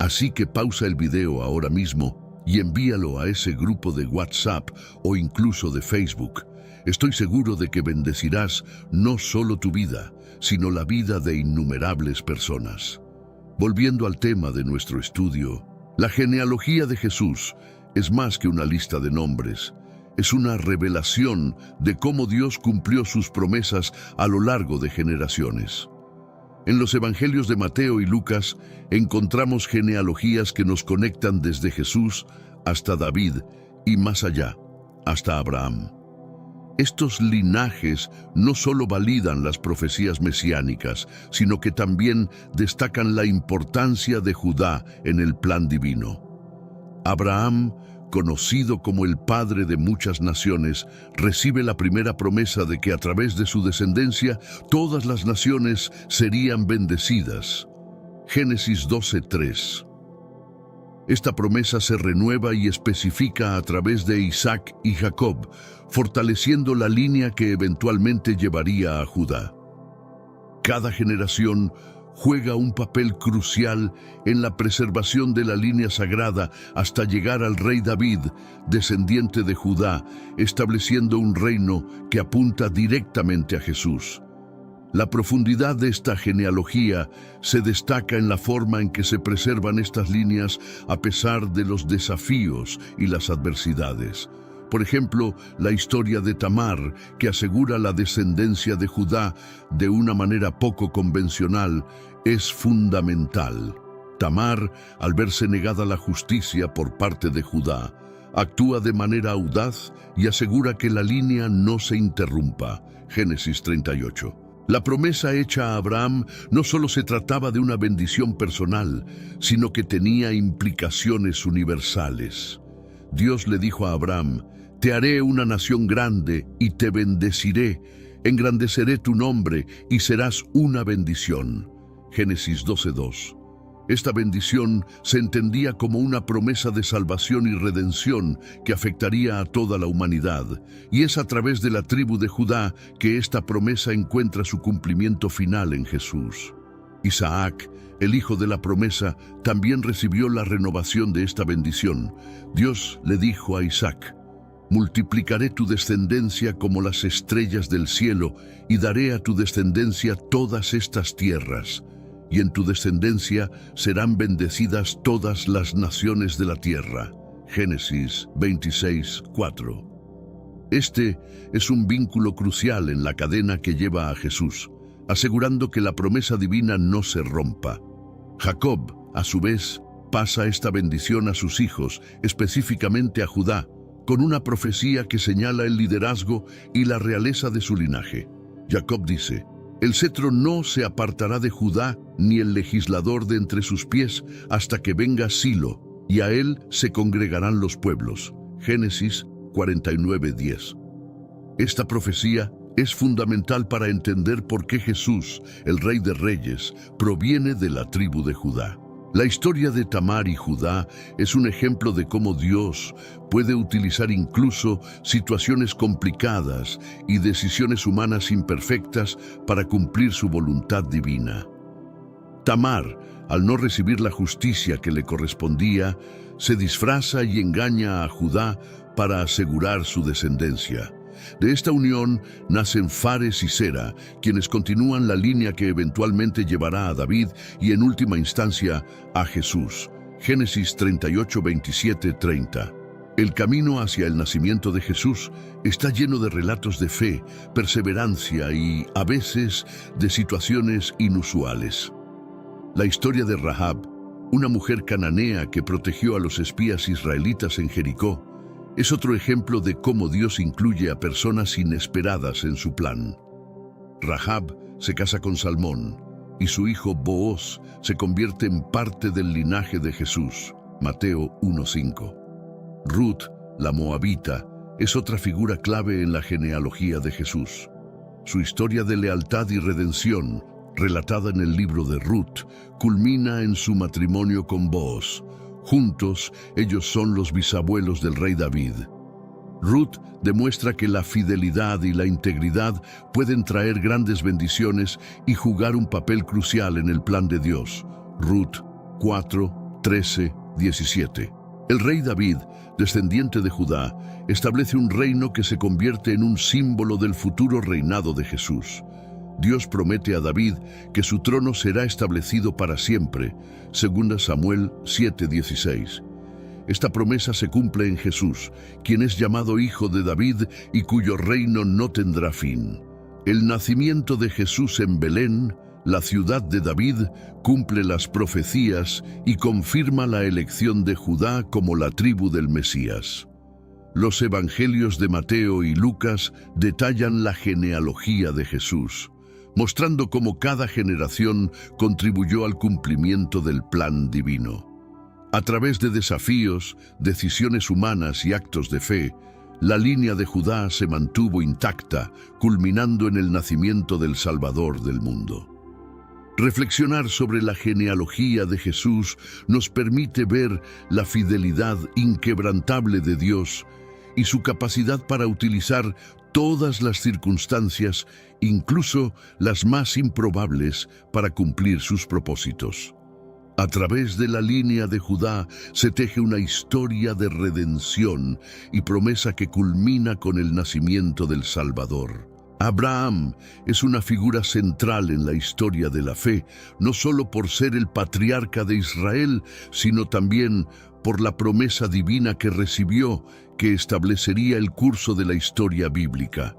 Así que pausa el video ahora mismo y envíalo a ese grupo de WhatsApp o incluso de Facebook. Estoy seguro de que bendecirás no solo tu vida, sino la vida de innumerables personas. Volviendo al tema de nuestro estudio, la genealogía de Jesús es más que una lista de nombres. Es una revelación de cómo Dios cumplió sus promesas a lo largo de generaciones. En los evangelios de Mateo y Lucas encontramos genealogías que nos conectan desde Jesús hasta David y más allá, hasta Abraham. Estos linajes no solo validan las profecías mesiánicas, sino que también destacan la importancia de Judá en el plan divino. Abraham, conocido como el padre de muchas naciones, recibe la primera promesa de que a través de su descendencia todas las naciones serían bendecidas. Génesis 12:3. Esta promesa se renueva y especifica a través de Isaac y Jacob, fortaleciendo la línea que eventualmente llevaría a Judá. Cada generación juega un papel crucial en la preservación de la línea sagrada hasta llegar al rey David, descendiente de Judá, estableciendo un reino que apunta directamente a Jesús. La profundidad de esta genealogía se destaca en la forma en que se preservan estas líneas a pesar de los desafíos y las adversidades. Por ejemplo, la historia de Tamar, que asegura la descendencia de Judá de una manera poco convencional, es fundamental. Tamar, al verse negada la justicia por parte de Judá, actúa de manera audaz y asegura que la línea no se interrumpa. Génesis 38. La promesa hecha a Abraham no solo se trataba de una bendición personal, sino que tenía implicaciones universales. Dios le dijo a Abraham: «Te haré una nación grande y te bendeciré, engrandeceré tu nombre y serás una bendición». Génesis 12:2. Esta bendición se entendía como una promesa de salvación y redención que afectaría a toda la humanidad, y es a través de la tribu de Judá que esta promesa encuentra su cumplimiento final en Jesús. Isaac, el hijo de la promesa, también recibió la renovación de esta bendición. Dios le dijo a Isaac: «Multiplicaré tu descendencia como las estrellas del cielo y daré a tu descendencia todas estas tierras. Y en tu descendencia serán bendecidas todas las naciones de la tierra». Génesis 26:4. Este es un vínculo crucial en la cadena que lleva a Jesús, asegurando que la promesa divina no se rompa. Jacob, a su vez, pasa esta bendición a sus hijos, específicamente a Judá, con una profecía que señala el liderazgo y la realeza de su linaje. Jacob dice: «El cetro no se apartará de Judá, ni el legislador de entre sus pies, hasta que venga Silo, y a él se congregarán los pueblos». Génesis 49:10. Esta profecía es fundamental para entender por qué Jesús, el Rey de Reyes, proviene de la tribu de Judá. La historia de Tamar y Judá es un ejemplo de cómo Dios puede utilizar incluso situaciones complicadas y decisiones humanas imperfectas para cumplir su voluntad divina. Tamar, al no recibir la justicia que le correspondía, se disfraza y engaña a Judá para asegurar su descendencia. De esta unión nacen Fares y Zera, quienes continúan la línea que eventualmente llevará a David y en última instancia a Jesús. Génesis 38, 27, 30. El camino hacia el nacimiento de Jesús está lleno de relatos de fe, perseverancia y, a veces, de situaciones inusuales. La historia de Rahab, una mujer cananea que protegió a los espías israelitas en Jericó, es otro ejemplo de cómo Dios incluye a personas inesperadas en su plan. Rahab se casa con Salmón y su hijo Booz se convierte en parte del linaje de Jesús. Mateo 1:5. Ruth, la moabita, es otra figura clave en la genealogía de Jesús. Su historia de lealtad y redención, relatada en el libro de Ruth, culmina en su matrimonio con Booz. Juntos, ellos son los bisabuelos del rey David. Ruth demuestra que la fidelidad y la integridad pueden traer grandes bendiciones y jugar un papel crucial en el plan de Dios. Ruth 4, 13, 17. El rey David, descendiente de Judá, establece un reino que se convierte en un símbolo del futuro reinado de Jesús. Dios promete a David que su trono será establecido para siempre, 2 Samuel 7:16. Esta promesa se cumple en Jesús, quien es llamado Hijo de David y cuyo reino no tendrá fin. El nacimiento de Jesús en Belén, la ciudad de David, cumple las profecías y confirma la elección de Judá como la tribu del Mesías. Los evangelios de Mateo y Lucas detallan la genealogía de Jesús, mostrando cómo cada generación contribuyó al cumplimiento del plan divino. A través de desafíos, decisiones humanas y actos de fe, la línea de Judá se mantuvo intacta, culminando en el nacimiento del Salvador del mundo. Reflexionar sobre la genealogía de Jesús nos permite ver la fidelidad inquebrantable de Dios y su capacidad para utilizar todas las circunstancias, incluso las más improbables, para cumplir sus propósitos. A través de la línea de Judá se teje una historia de redención y promesa que culmina con el nacimiento del Salvador. Abraham es una figura central en la historia de la fe, no solo por ser el patriarca de Israel, sino también por la promesa divina que recibió, que establecería el curso de la historia bíblica.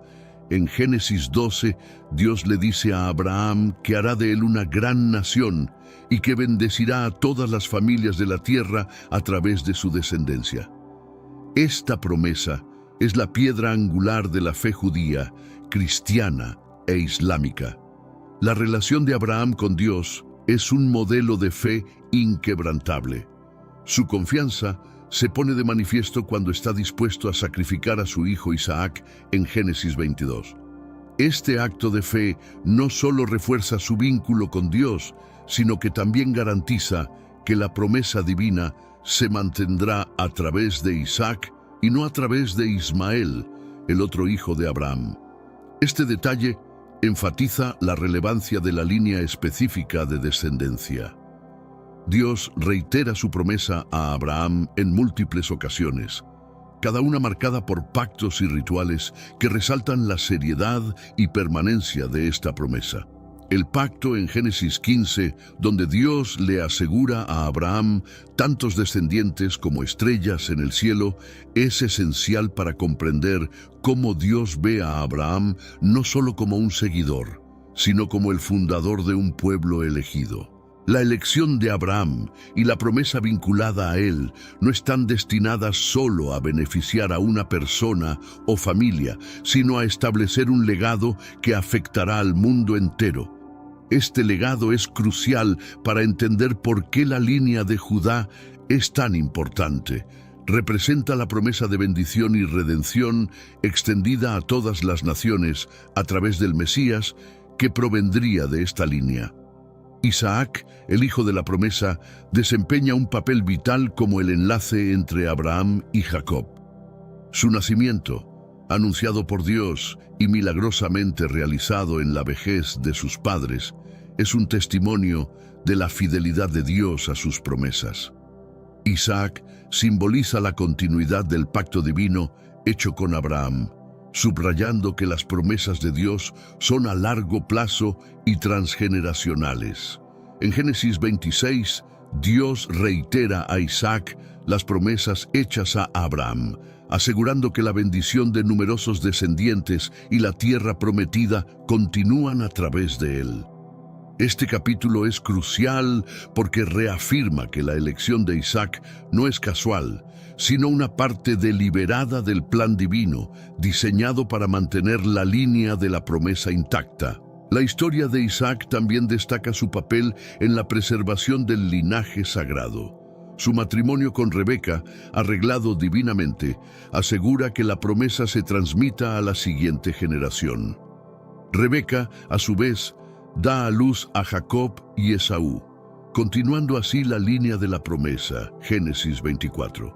En Génesis 12, Dios le dice a Abraham que hará de él una gran nación y que bendecirá a todas las familias de la tierra a través de su descendencia. Esta promesa es la piedra angular de la fe judía, cristiana e islámica. La relación de Abraham con Dios es un modelo de fe inquebrantable. Su confianza se pone de manifiesto cuando está dispuesto a sacrificar a su hijo Isaac en Génesis 22. Este acto de fe no solo refuerza su vínculo con Dios, sino que también garantiza que la promesa divina se mantendrá a través de Isaac y no a través de Ismael, el otro hijo de Abraham. Este detalle enfatiza la relevancia de la línea específica de descendencia. Dios reitera su promesa a Abraham en múltiples ocasiones, cada una marcada por pactos y rituales que resaltan la seriedad y permanencia de esta promesa. El pacto en Génesis 15, donde Dios le asegura a Abraham tantos descendientes como estrellas en el cielo, es esencial para comprender cómo Dios ve a Abraham no solo como un seguidor, sino como el fundador de un pueblo elegido. La elección de Abraham y la promesa vinculada a él no están destinadas solo a beneficiar a una persona o familia, sino a establecer un legado que afectará al mundo entero. Este legado es crucial para entender por qué la línea de Judá es tan importante. Representa la promesa de bendición y redención extendida a todas las naciones a través del Mesías que provendría de esta línea. Isaac, el hijo de la promesa, desempeña un papel vital como el enlace entre Abraham y Jacob. Su nacimiento, anunciado por Dios y milagrosamente realizado en la vejez de sus padres, es un testimonio de la fidelidad de Dios a sus promesas. Isaac simboliza la continuidad del pacto divino hecho con Abraham, subrayando que las promesas de Dios son a largo plazo y transgeneracionales. En Génesis 26, Dios reitera a Isaac las promesas hechas a Abraham, asegurando que la bendición de numerosos descendientes y la tierra prometida continúan a través de él. Este capítulo es crucial porque reafirma que la elección de Isaac no es casual, sino una parte deliberada del plan divino, diseñado para mantener la línea de la promesa intacta. La historia de Isaac también destaca su papel en la preservación del linaje sagrado. Su matrimonio con Rebeca, arreglado divinamente, asegura que la promesa se transmita a la siguiente generación. Rebeca, a su vez, da a luz a Jacob y Esaú, continuando así la línea de la promesa, Génesis 24.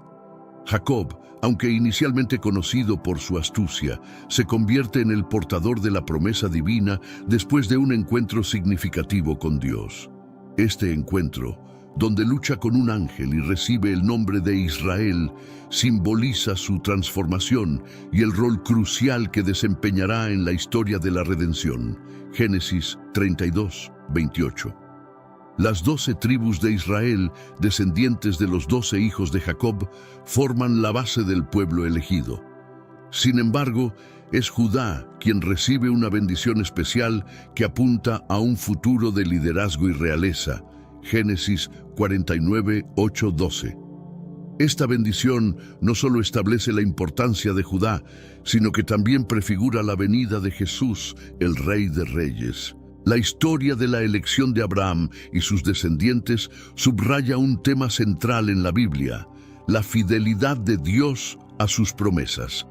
Jacob, aunque inicialmente conocido por su astucia, se convierte en el portador de la promesa divina después de un encuentro significativo con Dios. Este encuentro, donde lucha con un ángel y recibe el nombre de Israel, simboliza su transformación y el rol crucial que desempeñará en la historia de la redención. Génesis 32, 28. Las 12 tribus de Israel, descendientes de los 12 hijos de Jacob, forman la base del pueblo elegido. Sin embargo, es Judá quien recibe una bendición especial que apunta a un futuro de liderazgo y realeza. Génesis 49, 8, 12. Esta bendición no solo establece la importancia de Judá, sino que también prefigura la venida de Jesús, el Rey de Reyes. La historia de la elección de Abraham y sus descendientes subraya un tema central en la Biblia: la fidelidad de Dios a sus promesas.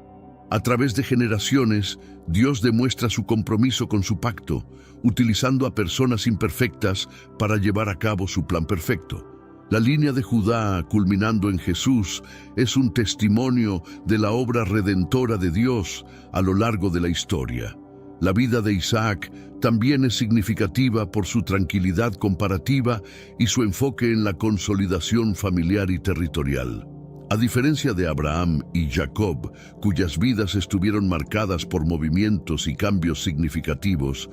A través de generaciones, Dios demuestra su compromiso con su pacto, utilizando a personas imperfectas para llevar a cabo su plan perfecto. La línea de Judá, culminando en Jesús, es un testimonio de la obra redentora de Dios a lo largo de la historia. La vida de Isaac también es significativa por su tranquilidad comparativa y su enfoque en la consolidación familiar y territorial. A diferencia de Abraham y Jacob, cuyas vidas estuvieron marcadas por movimientos y cambios significativos,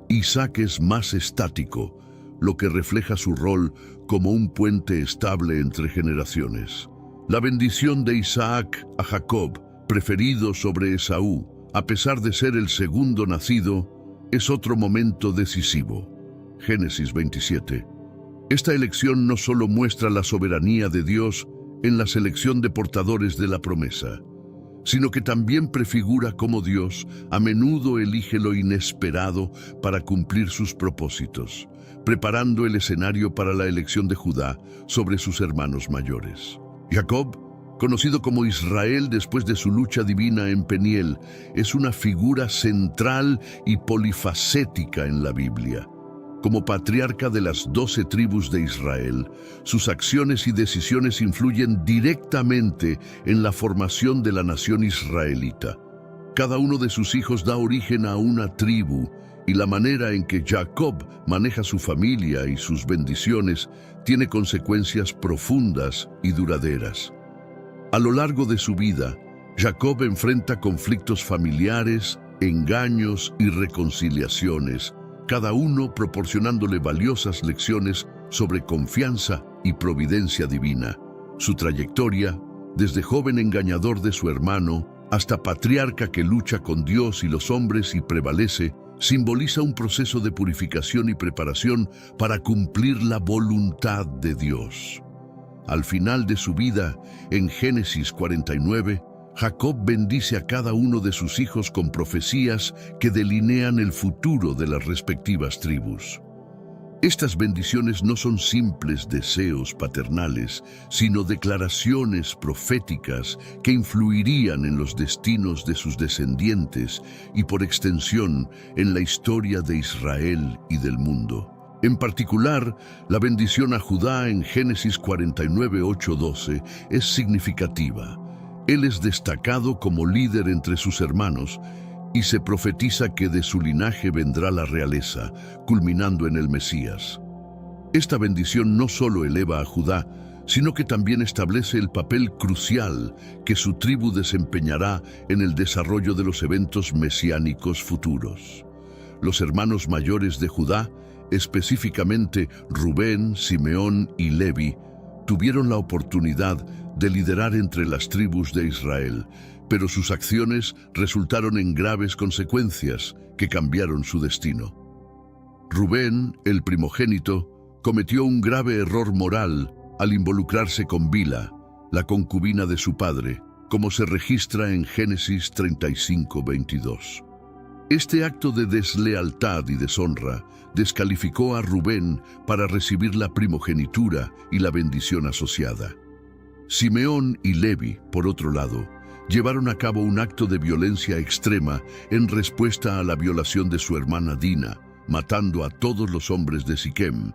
Isaac es más estático, lo que refleja su rol como un puente estable entre generaciones. La bendición de Isaac a Jacob, preferido sobre Esaú, a pesar de ser el segundo nacido, es otro momento decisivo. Génesis 27. Esta elección no solo muestra la soberanía de Dios en la selección de portadores de la promesa, sino que también prefigura cómo Dios a menudo elige lo inesperado para cumplir sus propósitos, preparando el escenario para la elección de Judá sobre sus hermanos mayores. Jacob, conocido como Israel después de su lucha divina en Peniel, es una figura central y polifacética en la Biblia. Como patriarca de las 12 tribus de Israel, sus acciones y decisiones influyen directamente en la formación de la nación israelita. Cada uno de sus hijos da origen a una tribu, y la manera en que Jacob maneja su familia y sus bendiciones tiene consecuencias profundas y duraderas. A lo largo de su vida, Jacob enfrenta conflictos familiares, engaños y reconciliaciones, cada uno proporcionándole valiosas lecciones sobre confianza y providencia divina. Su trayectoria, desde joven engañador de su hermano hasta patriarca que lucha con Dios y los hombres y prevalece, simboliza un proceso de purificación y preparación para cumplir la voluntad de Dios. Al final de su vida, en Génesis 49, Jacob bendice a cada uno de sus hijos con profecías que delinean el futuro de las respectivas tribus. Estas bendiciones no son simples deseos paternales, sino declaraciones proféticas que influirían en los destinos de sus descendientes y, por extensión, en la historia de Israel y del mundo. En particular, la bendición a Judá en Génesis 49, 8-12 es significativa. Él es destacado como líder entre sus hermanos y se profetiza que de su linaje vendrá la realeza, culminando en el Mesías. Esta bendición no solo eleva a Judá, sino que también establece el papel crucial que su tribu desempeñará en el desarrollo de los eventos mesiánicos futuros. Los hermanos mayores de Judá, específicamente Rubén, Simeón y Levi, tuvieron la oportunidad de liderar entre las tribus de Israel, pero sus acciones resultaron en graves consecuencias que cambiaron su destino. Rubén, el primogénito, cometió un grave error moral al involucrarse con Bila, la concubina de su padre, como se registra en Génesis 35:22. Este acto de deslealtad y deshonra descalificó a Rubén para recibir la primogenitura y la bendición asociada. Simeón y Levi, por otro lado, llevaron a cabo un acto de violencia extrema en respuesta a la violación de su hermana Dina, matando a todos los hombres de Siquem.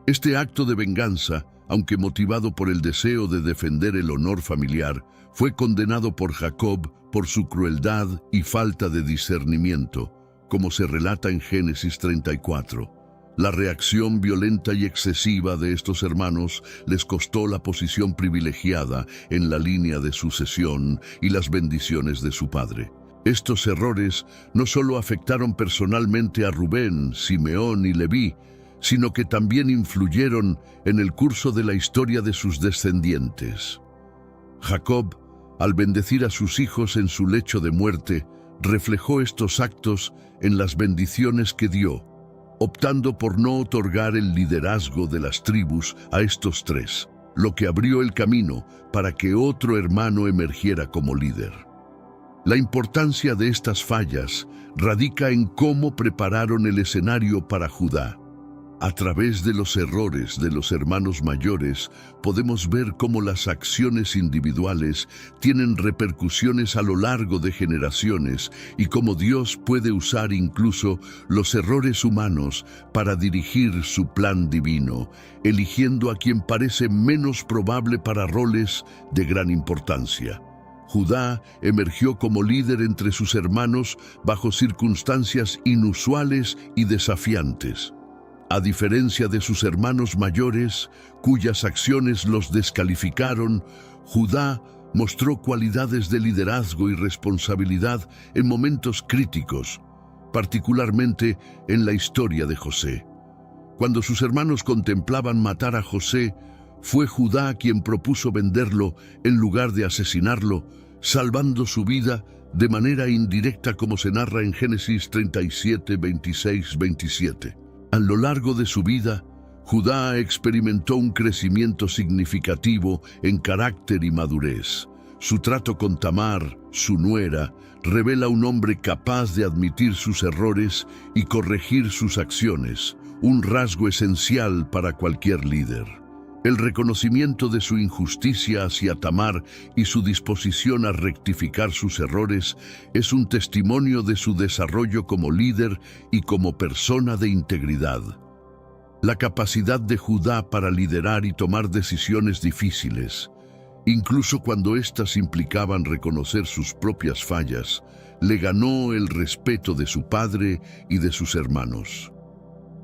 Este acto de venganza, aunque motivado por el deseo de defender el honor familiar, fue condenado por Jacob por su crueldad y falta de discernimiento, como se relata en Génesis 34. La reacción violenta y excesiva de estos hermanos les costó la posición privilegiada en la línea de sucesión y las bendiciones de su padre. Estos errores no solo afectaron personalmente a Rubén, Simeón y Leví, sino que también influyeron en el curso de la historia de sus descendientes. Jacob, al bendecir a sus hijos en su lecho de muerte, reflejó estos actos en las bendiciones que dio, optando por no otorgar el liderazgo de las tribus a estos tres, lo que abrió el camino para que otro hermano emergiera como líder. La importancia de estas fallas radica en cómo prepararon el escenario para Judá. A través de los errores de los hermanos mayores, podemos ver cómo las acciones individuales tienen repercusiones a lo largo de generaciones y cómo Dios puede usar incluso los errores humanos para dirigir su plan divino, eligiendo a quien parece menos probable para roles de gran importancia. Judá emergió como líder entre sus hermanos bajo circunstancias inusuales y desafiantes. A diferencia de sus hermanos mayores, cuyas acciones los descalificaron, Judá mostró cualidades de liderazgo y responsabilidad en momentos críticos, particularmente en la historia de José. Cuando sus hermanos contemplaban matar a José, fue Judá quien propuso venderlo en lugar de asesinarlo, salvando su vida de manera indirecta, como se narra en Génesis 37, 26, 27. A lo largo de su vida, Judá experimentó un crecimiento significativo en carácter y madurez. Su trato con Tamar, su nuera, revela un hombre capaz de admitir sus errores y corregir sus acciones, un rasgo esencial para cualquier líder. El reconocimiento de su injusticia hacia Tamar y su disposición a rectificar sus errores es un testimonio de su desarrollo como líder y como persona de integridad. La capacidad de Judá para liderar y tomar decisiones difíciles, incluso cuando éstas implicaban reconocer sus propias fallas, le ganó el respeto de su padre y de sus hermanos.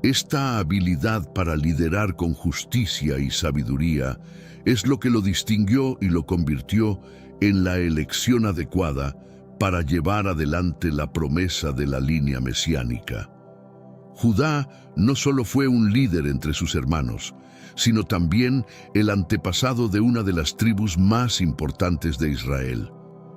Esta habilidad para liderar con justicia y sabiduría es lo que lo distinguió y lo convirtió en la elección adecuada para llevar adelante la promesa de la línea mesiánica. Judá no solo fue un líder entre sus hermanos, sino también el antepasado de una de las tribus más importantes de Israel.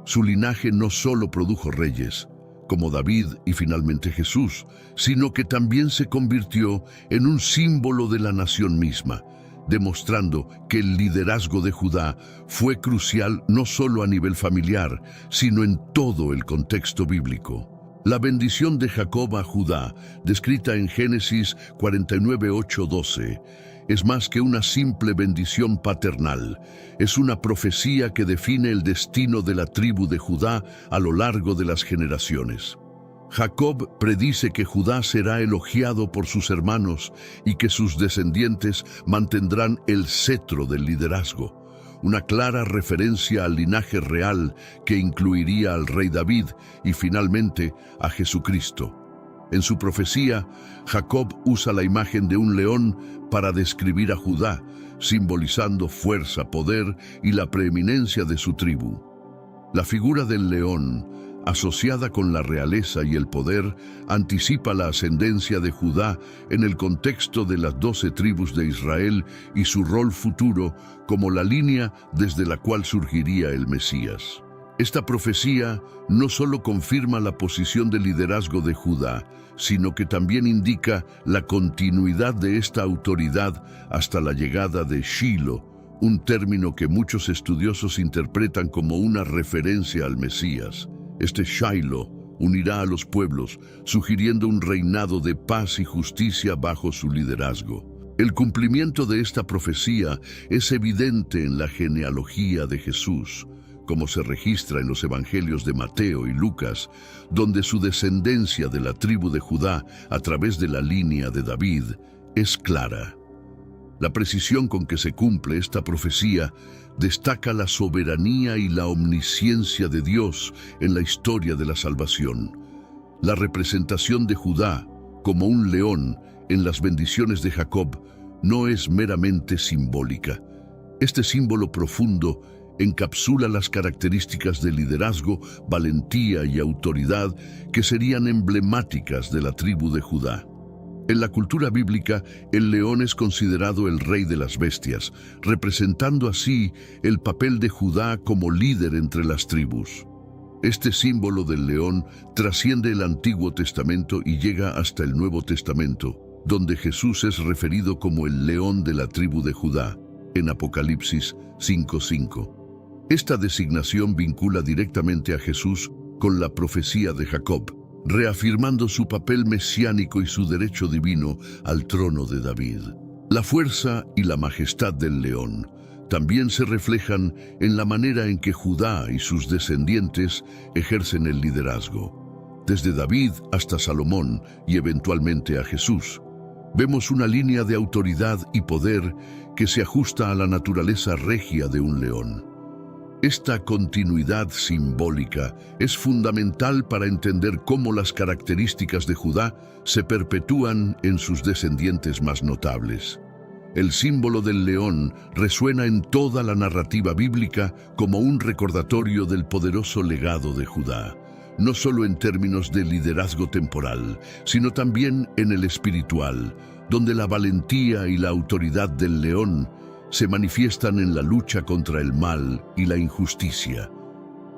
Su linaje no solo produjo reyes, como David y finalmente Jesús, sino que también se convirtió en un símbolo de la nación misma, demostrando que el liderazgo de Judá fue crucial no solo a nivel familiar, sino en todo el contexto bíblico. La bendición de Jacob a Judá, descrita en Génesis 49, 8, 12, es más que una simple bendición paternal. Es una profecía que define el destino de la tribu de Judá a lo largo de las generaciones. Jacob predice que Judá será elogiado por sus hermanos y que sus descendientes mantendrán el cetro del liderazgo, una clara referencia al linaje real que incluiría al rey David y finalmente a Jesucristo. En su profecía, Jacob usa la imagen de un león para describir a Judá, simbolizando fuerza, poder y la preeminencia de su tribu. La figura del león, asociada con la realeza y el poder, anticipa la ascendencia de Judá en el contexto de las 12 tribus de Israel y su rol futuro como la línea desde la cual surgiría el Mesías. Esta profecía no solo confirma la posición de liderazgo de Judá, sino que también indica la continuidad de esta autoridad hasta la llegada de Shilo, un término que muchos estudiosos interpretan como una referencia al Mesías. Este Shiloh unirá a los pueblos, sugiriendo un reinado de paz y justicia bajo su liderazgo. El cumplimiento de esta profecía es evidente en la genealogía de Jesús, como se registra en los evangelios de Mateo y Lucas, donde su descendencia de la tribu de Judá a través de la línea de David es clara. La precisión con que se cumple esta profecía destaca la soberanía y la omnisciencia de Dios en la historia de la salvación. La representación de Judá como un león en las bendiciones de Jacob no es meramente simbólica. Este símbolo profundo encapsula las características de liderazgo, valentía y autoridad que serían emblemáticas de la tribu de Judá. En la cultura bíblica, el león es considerado el rey de las bestias, representando así el papel de Judá como líder entre las tribus. Este símbolo del león trasciende el Antiguo Testamento y llega hasta el Nuevo Testamento, donde Jesús es referido como el león de la tribu de Judá, en Apocalipsis 5:5. Esta designación vincula directamente a Jesús con la profecía de Jacob, reafirmando su papel mesiánico y su derecho divino al trono de David. La fuerza y la majestad del león también se reflejan en la manera en que Judá y sus descendientes ejercen el liderazgo. Desde David hasta Salomón y eventualmente a Jesús, vemos una línea de autoridad y poder que se ajusta a la naturaleza regia de un león. Esta continuidad simbólica es fundamental para entender cómo las características de Judá se perpetúan en sus descendientes más notables. El símbolo del león resuena en toda la narrativa bíblica como un recordatorio del poderoso legado de Judá, no solo en términos de liderazgo temporal, sino también en el espiritual, donde la valentía y la autoridad del león se manifiestan en la lucha contra el mal y la injusticia.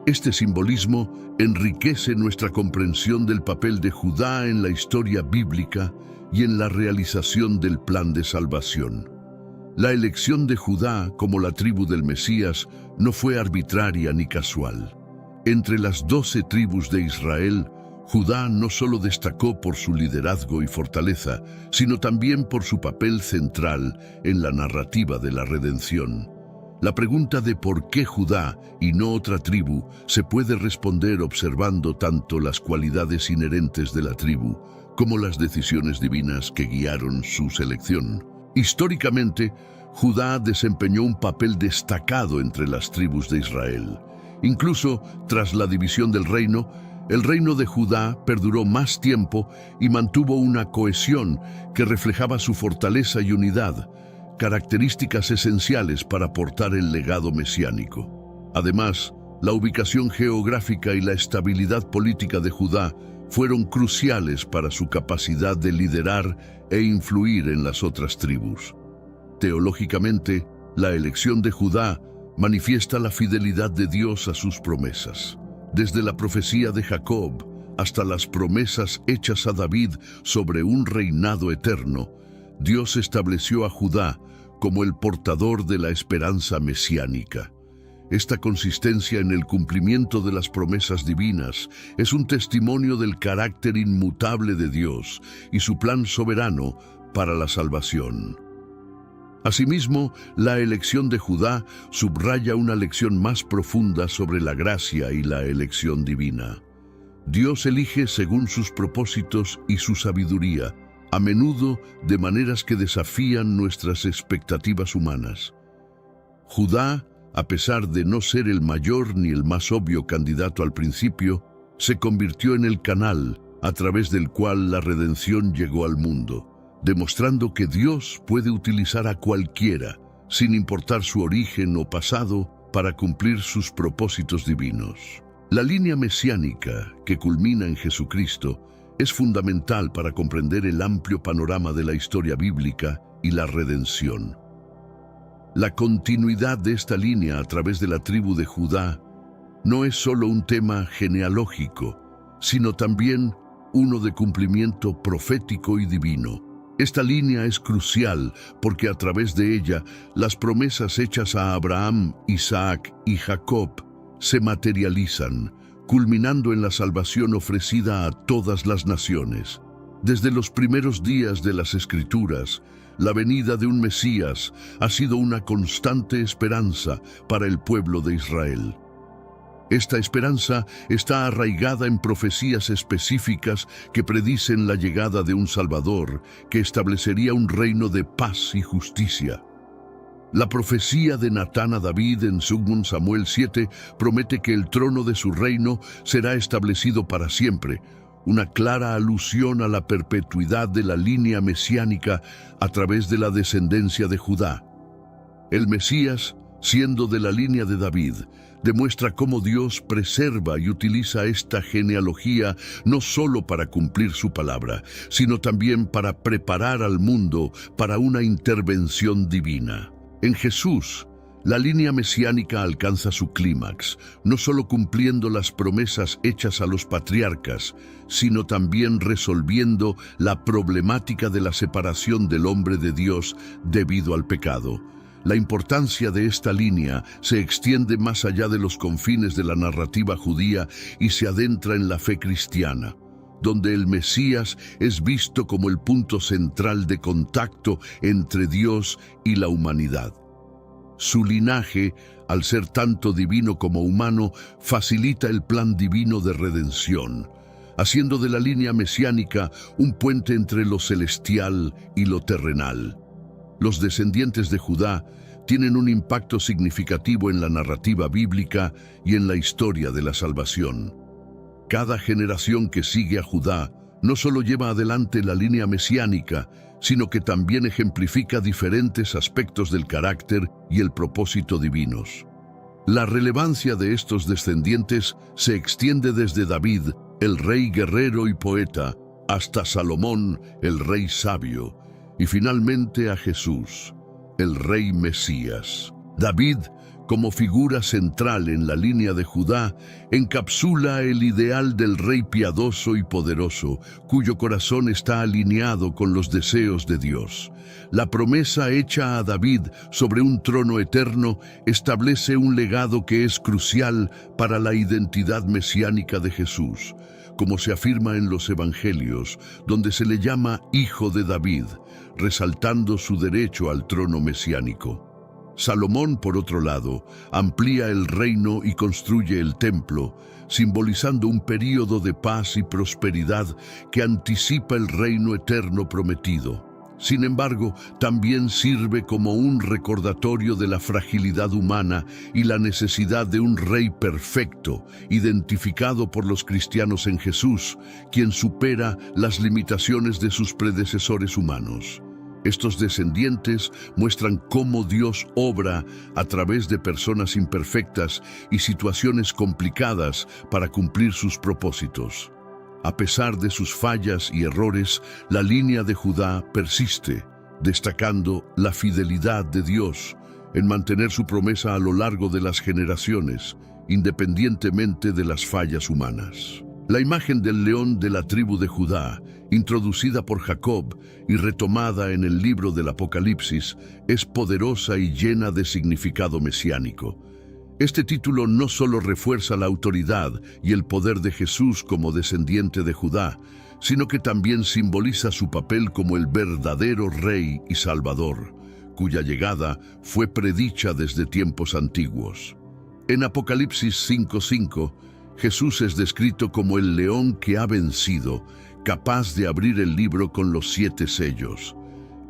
Este simbolismo enriquece nuestra comprensión del papel de Judá en la historia bíblica y en la realización del plan de salvación. La elección de Judá como la tribu del Mesías no fue arbitraria ni casual. Entre las 12 tribus de Israel, Judá no solo destacó por su liderazgo y fortaleza, sino también por su papel central en la narrativa de la redención. La pregunta de por qué Judá y no otra tribu se puede responder observando tanto las cualidades inherentes de la tribu como las decisiones divinas que guiaron su selección. Históricamente, Judá desempeñó un papel destacado entre las tribus de Israel. Incluso tras la división del reino, el reino de Judá perduró más tiempo y mantuvo una cohesión que reflejaba su fortaleza y unidad, características esenciales para portar el legado mesiánico. Además, la ubicación geográfica y la estabilidad política de Judá fueron cruciales para su capacidad de liderar e influir en las otras tribus. Teológicamente, la elección de Judá manifiesta la fidelidad de Dios a sus promesas. Desde la profecía de Jacob hasta las promesas hechas a David sobre un reinado eterno, Dios estableció a Judá como el portador de la esperanza mesiánica. Esta consistencia en el cumplimiento de las promesas divinas es un testimonio del carácter inmutable de Dios y su plan soberano para la salvación. Asimismo, la elección de Judá subraya una lección más profunda sobre la gracia y la elección divina. Dios elige según sus propósitos y su sabiduría, a menudo de maneras que desafían nuestras expectativas humanas. Judá, a pesar de no ser el mayor ni el más obvio candidato al principio, se convirtió en el canal a través del cual la redención llegó al mundo, demostrando que Dios puede utilizar a cualquiera, sin importar su origen o pasado, para cumplir sus propósitos divinos. La línea mesiánica, que culmina en Jesucristo, es fundamental para comprender el amplio panorama de la historia bíblica y la redención. La continuidad de esta línea a través de la tribu de Judá no es solo un tema genealógico, sino también uno de cumplimiento profético y divino. Esta línea es crucial porque a través de ella las promesas hechas a Abraham, Isaac y Jacob se materializan, culminando en la salvación ofrecida a todas las naciones. Desde los primeros días de las Escrituras, la venida de un Mesías ha sido una constante esperanza para el pueblo de Israel. Esta esperanza está arraigada en profecías específicas que predicen la llegada de un Salvador que establecería un reino de paz y justicia. La profecía de Natán a David en 2 Samuel 7 promete que el trono de su reino será establecido para siempre, una clara alusión a la perpetuidad de la línea mesiánica a través de la descendencia de Judá. El Mesías, siendo de la línea de David, demuestra cómo Dios preserva y utiliza esta genealogía no solo para cumplir su palabra, sino también para preparar al mundo para una intervención divina. En Jesús, la línea mesiánica alcanza su clímax, no solo cumpliendo las promesas hechas a los patriarcas, sino también resolviendo la problemática de la separación del hombre de Dios debido al pecado. La importancia de esta línea se extiende más allá de los confines de la narrativa judía y se adentra en la fe cristiana, donde el Mesías es visto como el punto central de contacto entre Dios y la humanidad. Su linaje, al ser tanto divino como humano, facilita el plan divino de redención, haciendo de la línea mesiánica un puente entre lo celestial y lo terrenal. Los descendientes de Judá tienen un impacto significativo en la narrativa bíblica y en la historia de la salvación. Cada generación que sigue a Judá no solo lleva adelante la línea mesiánica, sino que también ejemplifica diferentes aspectos del carácter y el propósito divinos. La relevancia de estos descendientes se extiende desde David, el rey guerrero y poeta, hasta Salomón, el rey sabio, y finalmente a Jesús, el rey Mesías. David, como figura central en la línea de Judá, encapsula el ideal del rey piadoso y poderoso, cuyo corazón está alineado con los deseos de Dios. La promesa hecha a David sobre un trono eterno establece un legado que es crucial para la identidad mesiánica de Jesús, como se afirma en los Evangelios, donde se le llama Hijo de David, resaltando su derecho al trono mesiánico. Salomón, por otro lado, amplía el reino y construye el templo, simbolizando un período de paz y prosperidad que anticipa el reino eterno prometido. Sin embargo, también sirve como un recordatorio de la fragilidad humana y la necesidad de un rey perfecto, identificado por los cristianos en Jesús, quien supera las limitaciones de sus predecesores humanos. Estos descendientes muestran cómo Dios obra a través de personas imperfectas y situaciones complicadas para cumplir sus propósitos. A pesar de sus fallas y errores, la línea de Judá persiste, destacando la fidelidad de Dios en mantener su promesa a lo largo de las generaciones, independientemente de las fallas humanas. La imagen del león de la tribu de Judá, introducida por Jacob y retomada en el libro del Apocalipsis, es poderosa y llena de significado mesiánico. Este título no solo refuerza la autoridad y el poder de Jesús como descendiente de Judá, sino que también simboliza su papel como el verdadero Rey y Salvador, cuya llegada fue predicha desde tiempos antiguos. En Apocalipsis 5:5, Jesús es descrito como el león que ha vencido, capaz de abrir el libro con los 7 sellos.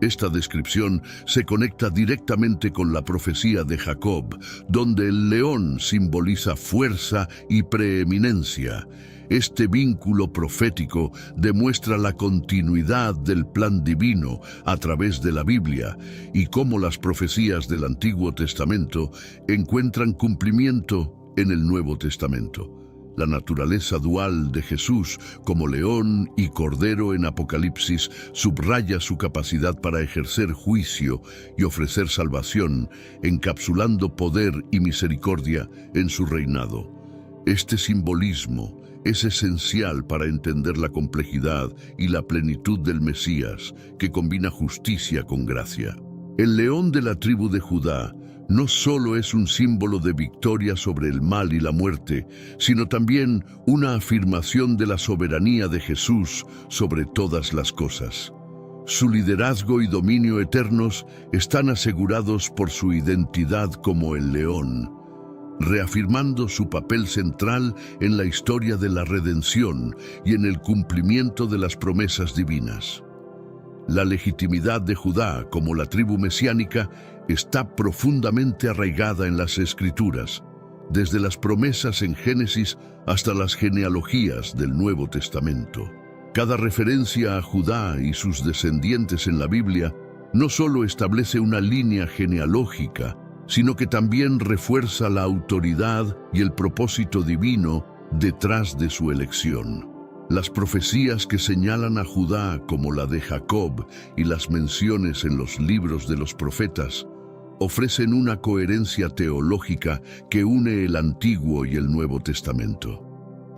Esta descripción se conecta directamente con la profecía de Jacob, donde el león simboliza fuerza y preeminencia. Este vínculo profético demuestra la continuidad del plan divino a través de la Biblia y cómo las profecías del Antiguo Testamento encuentran cumplimiento en el Nuevo Testamento. La naturaleza dual de Jesús como león y cordero en Apocalipsis subraya su capacidad para ejercer juicio y ofrecer salvación, encapsulando poder y misericordia en su reinado. Este simbolismo es esencial para entender la complejidad y la plenitud del Mesías, que combina justicia con gracia. El león de la tribu de Judá no solo es un símbolo de victoria sobre el mal y la muerte, sino también una afirmación de la soberanía de Jesús sobre todas las cosas. Su liderazgo y dominio eternos están asegurados por su identidad como el león, reafirmando su papel central en la historia de la redención y en el cumplimiento de las promesas divinas. La legitimidad de Judá como la tribu mesiánica está profundamente arraigada en las Escrituras, desde las promesas en Génesis hasta las genealogías del Nuevo Testamento. Cada referencia a Judá y sus descendientes en la Biblia no solo establece una línea genealógica, sino que también refuerza la autoridad y el propósito divino detrás de su elección. Las profecías que señalan a Judá como la de Jacob y las menciones en los libros de los profetas ofrecen una coherencia teológica que une el Antiguo y el Nuevo Testamento.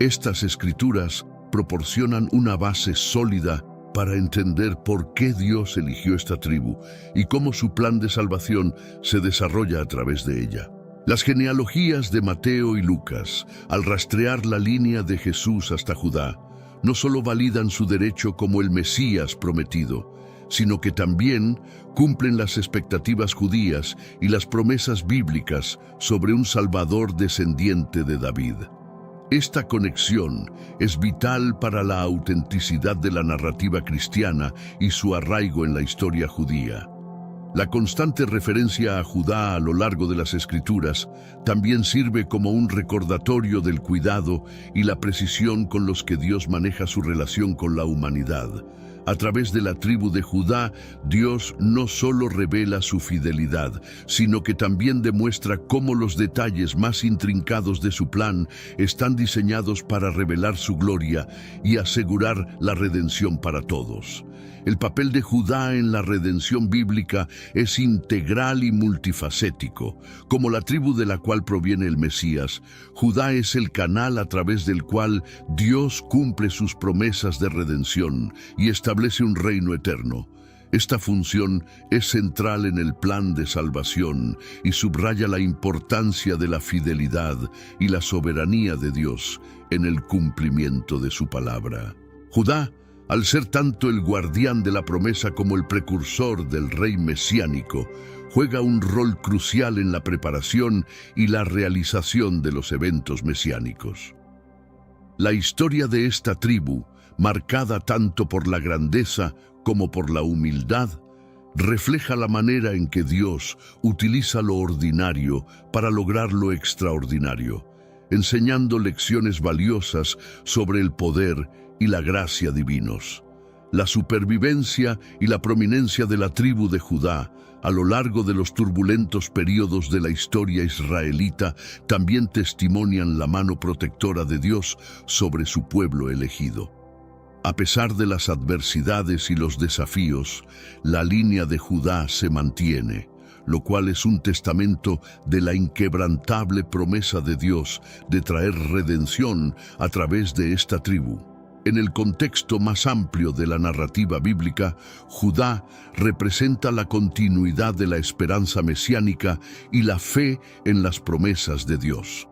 Estas escrituras proporcionan una base sólida para entender por qué Dios eligió esta tribu y cómo su plan de salvación se desarrolla a través de ella. Las genealogías de Mateo y Lucas, al rastrear la línea de Jesús hasta Judá, no solo validan su derecho como el Mesías prometido, sino que también cumplen las expectativas judías y las promesas bíblicas sobre un Salvador descendiente de David. Esta conexión es vital para la autenticidad de la narrativa cristiana y su arraigo en la historia judía. La constante referencia a Judá a lo largo de las Escrituras también sirve como un recordatorio del cuidado y la precisión con los que Dios maneja su relación con la humanidad. A través de la tribu de Judá, Dios no solo revela su fidelidad, sino que también demuestra cómo los detalles más intrincados de su plan están diseñados para revelar su gloria y asegurar la redención para todos. El papel de Judá en la redención bíblica es integral y multifacético. Como la tribu de la cual proviene el Mesías, Judá es el canal a través del cual Dios cumple sus promesas de redención y establece un reino eterno. Esta función es central en el plan de salvación y subraya la importancia de la fidelidad y la soberanía de Dios en el cumplimiento de su palabra. Judá, al ser tanto el guardián de la promesa como el precursor del rey mesiánico, juega un rol crucial en la preparación y la realización de los eventos mesiánicos. La historia de esta tribu, marcada tanto por la grandeza como por la humildad, refleja la manera en que Dios utiliza lo ordinario para lograr lo extraordinario, enseñando lecciones valiosas sobre el poder y la gracia divinos. La supervivencia y la prominencia de la tribu de Judá a lo largo de los turbulentos periodos de la historia israelita también testimonian la mano protectora de Dios sobre su pueblo elegido. A pesar de las adversidades y los desafíos, la línea de Judá se mantiene, lo cual es un testamento de la inquebrantable promesa de Dios de traer redención a través de esta tribu. En el contexto más amplio de la narrativa bíblica, Judá representa la continuidad de la esperanza mesiánica y la fe en las promesas de Dios.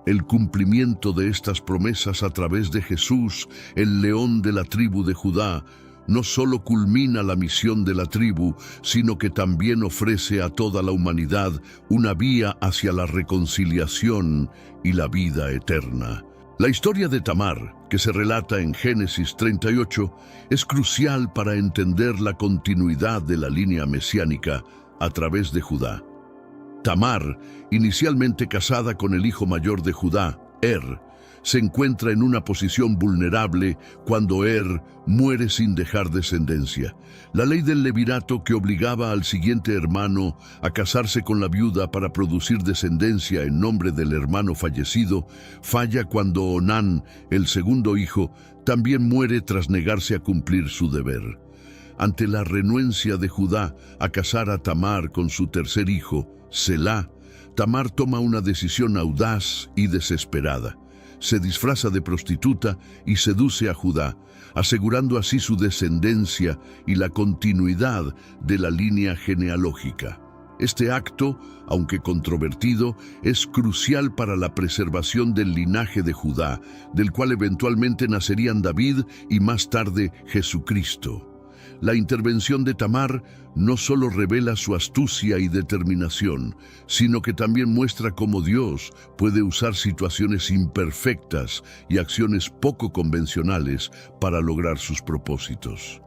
El cumplimiento de estas promesas a través de Jesús, el león de la tribu de Judá, no solo culmina la misión de la tribu, sino que también ofrece a toda la humanidad una vía hacia la reconciliación y la vida eterna. La historia de Tamar, que se relata en Génesis 38, es crucial para entender la continuidad de la línea mesiánica a través de Judá. Tamar, inicialmente casada con el hijo mayor de Judá, se encuentra en una posición vulnerable cuando muere sin dejar descendencia. La ley del levirato, que obligaba al siguiente hermano a casarse con la viuda para producir descendencia en nombre del hermano fallecido, falla cuando Onán, el segundo hijo, también muere tras negarse a cumplir su deber. Ante la renuencia de Judá a casar a Tamar con su tercer hijo, Selá, Tamar toma una decisión audaz y desesperada. Se disfraza de prostituta y seduce a Judá, asegurando así su descendencia y la continuidad de la línea genealógica. Este acto, aunque controvertido, es crucial para la preservación del linaje de Judá, del cual eventualmente nacerían David y más tarde Jesucristo. La intervención de Tamar no solo revela su astucia y determinación, sino que también muestra cómo Dios puede usar situaciones imperfectas y acciones poco convencionales para lograr sus propósitos.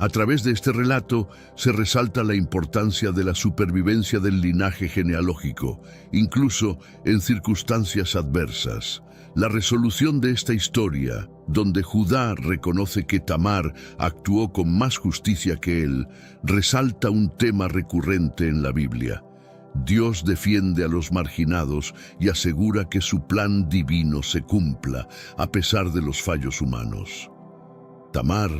A través de este relato se resalta la importancia de la supervivencia del linaje genealógico, incluso en circunstancias adversas. La resolución de esta historia, donde Judá reconoce que Tamar actuó con más justicia que él, resalta un tema recurrente en la Biblia. Dios defiende a los marginados y asegura que su plan divino se cumpla, a pesar de los fallos humanos. Tamar,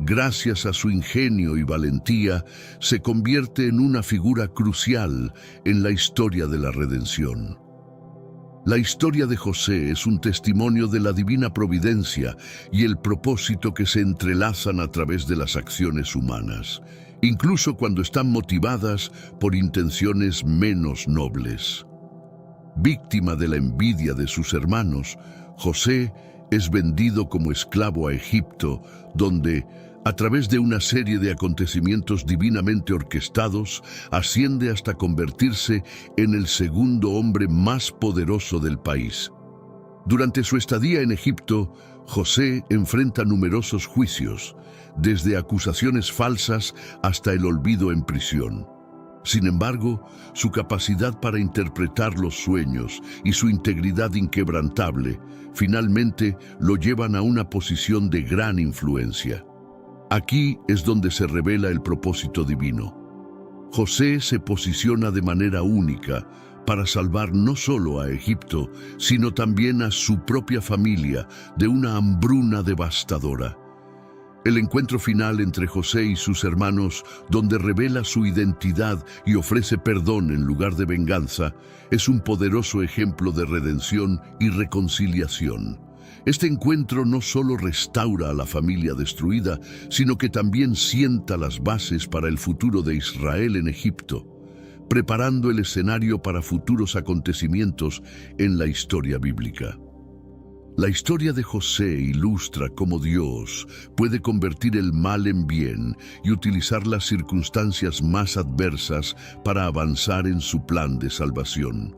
gracias a su ingenio y valentía, se convierte en una figura crucial en la historia de la redención. La historia de José es un testimonio de la divina providencia y el propósito que se entrelazan a través de las acciones humanas, incluso cuando están motivadas por intenciones menos nobles. Víctima de la envidia de sus hermanos, José es vendido como esclavo a Egipto, donde, a través de una serie de acontecimientos divinamente orquestados, asciende hasta convertirse en el segundo hombre más poderoso del país. Durante su estadía en Egipto, José enfrenta numerosos juicios, desde acusaciones falsas hasta el olvido en prisión. Sin embargo, su capacidad para interpretar los sueños y su integridad inquebrantable finalmente lo llevan a una posición de gran influencia. Aquí es donde se revela el propósito divino. José se posiciona de manera única para salvar no solo a Egipto, sino también a su propia familia de una hambruna devastadora. El encuentro final entre José y sus hermanos, donde revela su identidad y ofrece perdón en lugar de venganza, es un poderoso ejemplo de redención y reconciliación. Este encuentro no solo restaura a la familia destruida, sino que también sienta las bases para el futuro de Israel en Egipto, preparando el escenario para futuros acontecimientos en la historia bíblica. La historia de José ilustra cómo Dios puede convertir el mal en bien y utilizar las circunstancias más adversas para avanzar en su plan de salvación.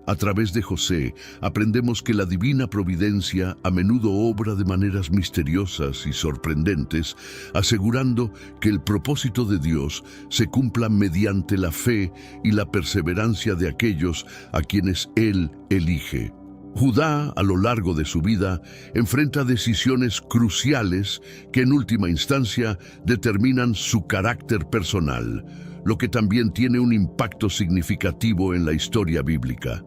A través de José aprendemos que la divina providencia a menudo obra de maneras misteriosas y sorprendentes, asegurando que el propósito de Dios se cumpla mediante la fe y la perseverancia de aquellos a quienes Él elige. Judá, a lo largo de su vida, enfrenta decisiones cruciales que en última instancia determinan su carácter personal, lo que también tiene un impacto significativo en la historia bíblica.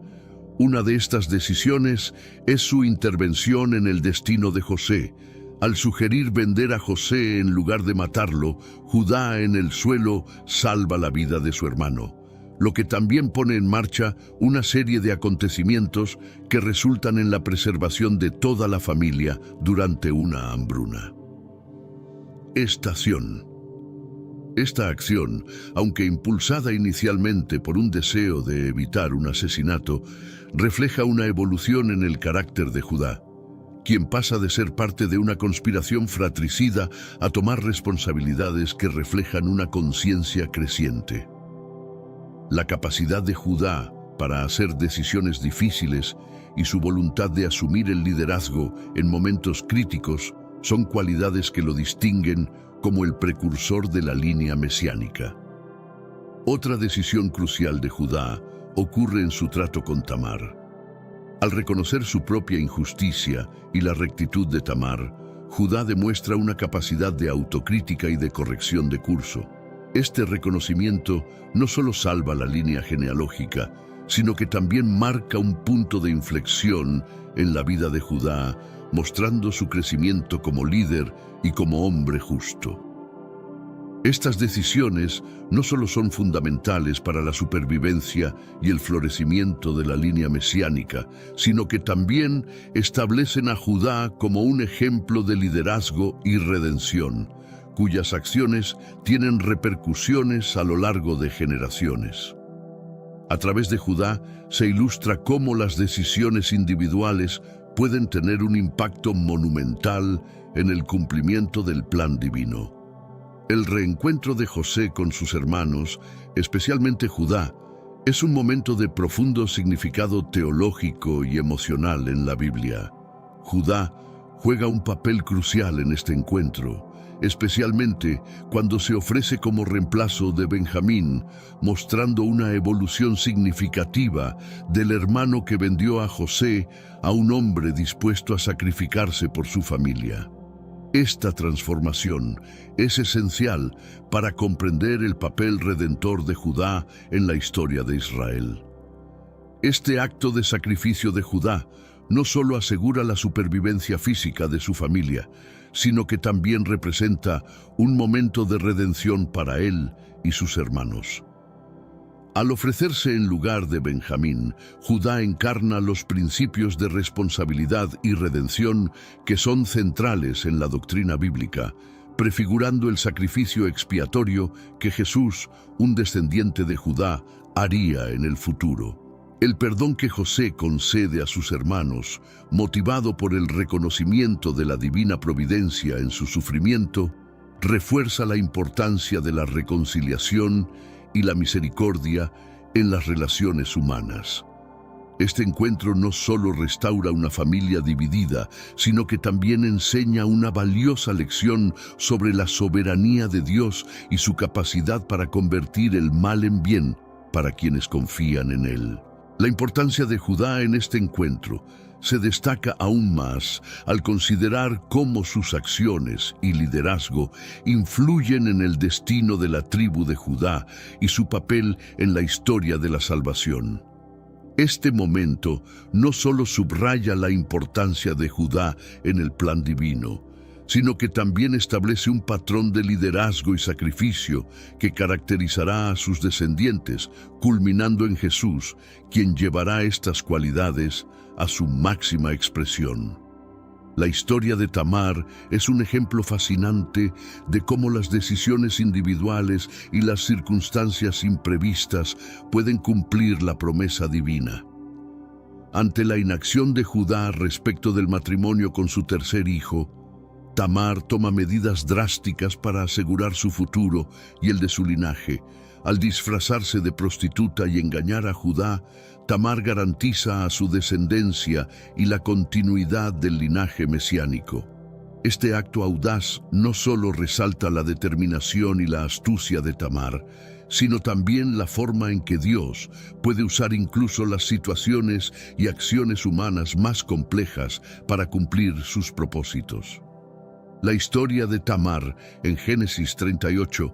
Una de estas decisiones es su intervención en el destino de José. Al sugerir vender a José en lugar de matarlo, Judá en el suelo salva la vida de su hermano, lo que también pone en marcha una serie de acontecimientos que resultan en la preservación de toda la familia durante una hambruna. Estación. Esta acción, aunque impulsada inicialmente por un deseo de evitar un asesinato, refleja una evolución en el carácter de Judá, quien pasa de ser parte de una conspiración fratricida a tomar responsabilidades que reflejan una conciencia creciente. La capacidad de Judá para hacer decisiones difíciles y su voluntad de asumir el liderazgo en momentos críticos son cualidades que lo distinguen como el precursor de la línea mesiánica. Otra decisión crucial de Judá ocurre en su trato con Tamar. Al reconocer su propia injusticia y la rectitud de Tamar, Judá demuestra una capacidad de autocrítica y de corrección de curso. Este reconocimiento no solo salva la línea genealógica, sino que también marca un punto de inflexión en la vida de Judá, mostrando su crecimiento como líder y como hombre justo. Estas decisiones no solo son fundamentales para la supervivencia y el florecimiento de la línea mesiánica, sino que también establecen a Judá como un ejemplo de liderazgo y redención, cuyas acciones tienen repercusiones a lo largo de generaciones. A través de Judá se ilustra cómo las decisiones individuales pueden tener un impacto monumental en el cumplimiento del plan divino. El reencuentro de José con sus hermanos, especialmente Judá, es un momento de profundo significado teológico y emocional en la Biblia. Judá juega un papel crucial en este encuentro, especialmente cuando se ofrece como reemplazo de Benjamín, mostrando una evolución significativa del hermano que vendió a José a un hombre dispuesto a sacrificarse por su familia. Esta transformación es esencial para comprender el papel redentor de Judá en la historia de Israel. Este acto de sacrificio de Judá no solo asegura la supervivencia física de su familia, sino que también representa un momento de redención para él y sus hermanos. Al ofrecerse en lugar de Benjamín, Judá encarna los principios de responsabilidad y redención que son centrales en la doctrina bíblica, prefigurando el sacrificio expiatorio que Jesús, un descendiente de Judá, haría en el futuro. El perdón que José concede a sus hermanos, motivado por el reconocimiento de la divina providencia en su sufrimiento, refuerza la importancia de la reconciliación y la misericordia en las relaciones humanas. Este encuentro no solo restaura una familia dividida, sino que también enseña una valiosa lección sobre la soberanía de Dios y su capacidad para convertir el mal en bien para quienes confían en Él. La importancia de Judá en este encuentro se destaca aún más al considerar cómo sus acciones y liderazgo influyen en el destino de la tribu de Judá y su papel en la historia de la salvación. Este momento no solo subraya la importancia de Judá en el plan divino, sino que también establece un patrón de liderazgo y sacrificio que caracterizará a sus descendientes, culminando en Jesús, quien llevará estas cualidades a su máxima expresión. La historia de Tamar es un ejemplo fascinante de cómo las decisiones individuales y las circunstancias imprevistas pueden cumplir la promesa divina. Ante la inacción de Judá respecto del matrimonio con su tercer hijo, Tamar toma medidas drásticas para asegurar su futuro y el de su linaje. Al disfrazarse de prostituta y engañar a Judá, Tamar garantiza a su descendencia y la continuidad del linaje mesiánico. Este acto audaz no solo resalta la determinación y la astucia de Tamar, sino también la forma en que Dios puede usar incluso las situaciones y acciones humanas más complejas para cumplir sus propósitos. La historia de Tamar en Génesis 38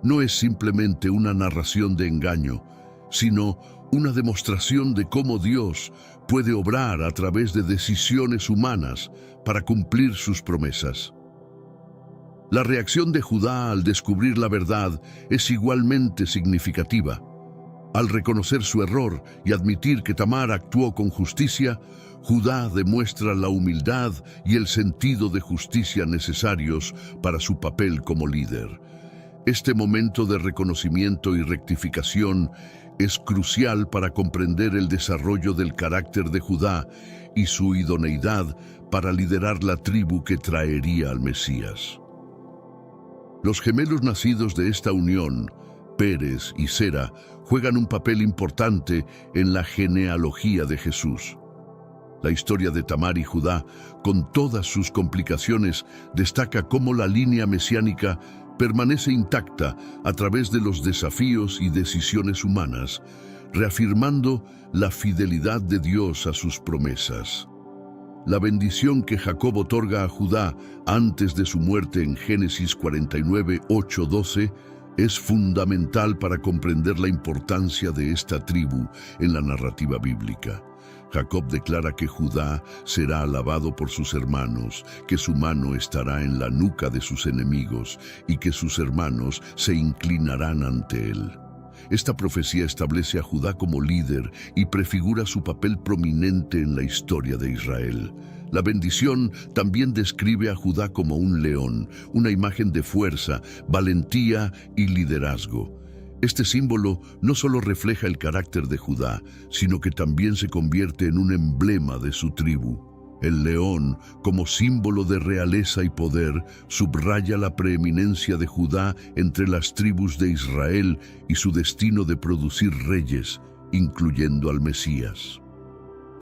no es simplemente una narración de engaño, sino una demostración de cómo Dios puede obrar a través de decisiones humanas para cumplir sus promesas. La reacción de Judá al descubrir la verdad es igualmente significativa. Al reconocer su error y admitir que Tamar actuó con justicia, Judá demuestra la humildad y el sentido de justicia necesarios para su papel como líder. Este momento de reconocimiento y rectificación es crucial para comprender el desarrollo del carácter de Judá y su idoneidad para liderar la tribu que traería al Mesías. Los gemelos nacidos de esta unión, Pérez y Sera, juegan un papel importante en la genealogía de Jesús. La historia de Tamar y Judá, con todas sus complicaciones, destaca cómo la línea mesiánica permanece intacta a través de los desafíos y decisiones humanas, reafirmando la fidelidad de Dios a sus promesas. La bendición que Jacob otorga a Judá antes de su muerte en Génesis 49, 8-12 es fundamental para comprender la importancia de esta tribu en la narrativa bíblica. Jacob declara que Judá será alabado por sus hermanos, que su mano estará en la nuca de sus enemigos y que sus hermanos se inclinarán ante él. Esta profecía establece a Judá como líder y prefigura su papel prominente en la historia de Israel. La bendición también describe a Judá como un león, una imagen de fuerza, valentía y liderazgo. Este símbolo no solo refleja el carácter de Judá, sino que también se convierte en un emblema de su tribu. El león, como símbolo de realeza y poder, subraya la preeminencia de Judá entre las tribus de Israel y su destino de producir reyes, incluyendo al Mesías.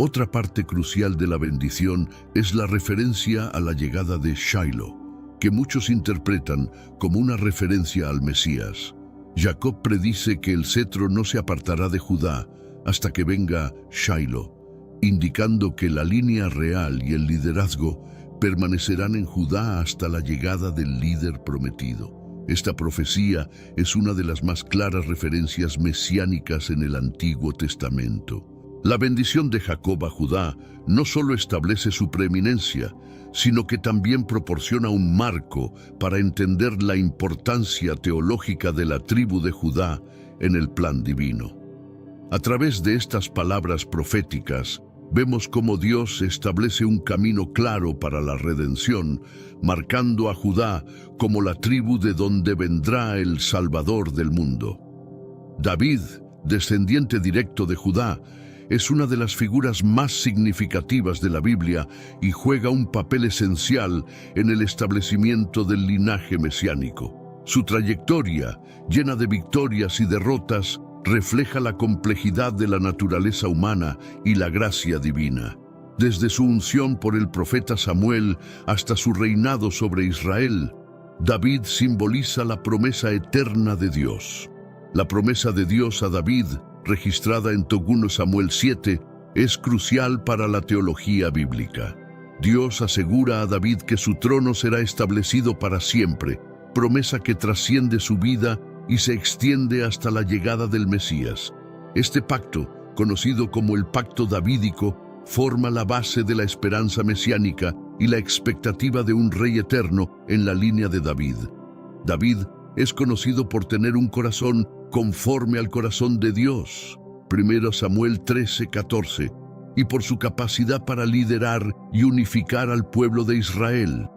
Otra parte crucial de la bendición es la referencia a la llegada de Shiloh, que muchos interpretan como una referencia al Mesías. Jacob predice que el cetro no se apartará de Judá hasta que venga Shiloh, indicando que la línea real y el liderazgo permanecerán en Judá hasta la llegada del líder prometido. Esta profecía es una de las más claras referencias mesiánicas en el Antiguo Testamento. La bendición de Jacob a Judá no solo establece su preeminencia, sino que también proporciona un marco para entender la importancia teológica de la tribu de Judá en el plan divino. A través de estas palabras proféticas, vemos cómo Dios establece un camino claro para la redención, marcando a Judá como la tribu de donde vendrá el Salvador del mundo. David, descendiente directo de Judá, es una de las figuras más significativas de la Biblia y juega un papel esencial en el establecimiento del linaje mesiánico. Su trayectoria, llena de victorias y derrotas, refleja la complejidad de la naturaleza humana y la gracia divina. Desde su unción por el profeta Samuel hasta su reinado sobre Israel, David simboliza la promesa eterna de Dios. La promesa de Dios a David, registrada en 2 Samuel 7, es crucial para la teología bíblica. Dios asegura a David que su trono será establecido para siempre, promesa que trasciende su vida y se extiende hasta la llegada del Mesías. Este pacto, conocido como el Pacto Davídico, forma la base de la esperanza mesiánica y la expectativa de un rey eterno en la línea de David. David es conocido por tener un corazón conforme al corazón de Dios, 1 Samuel 13:14, y por su capacidad para liderar y unificar al pueblo de Israel.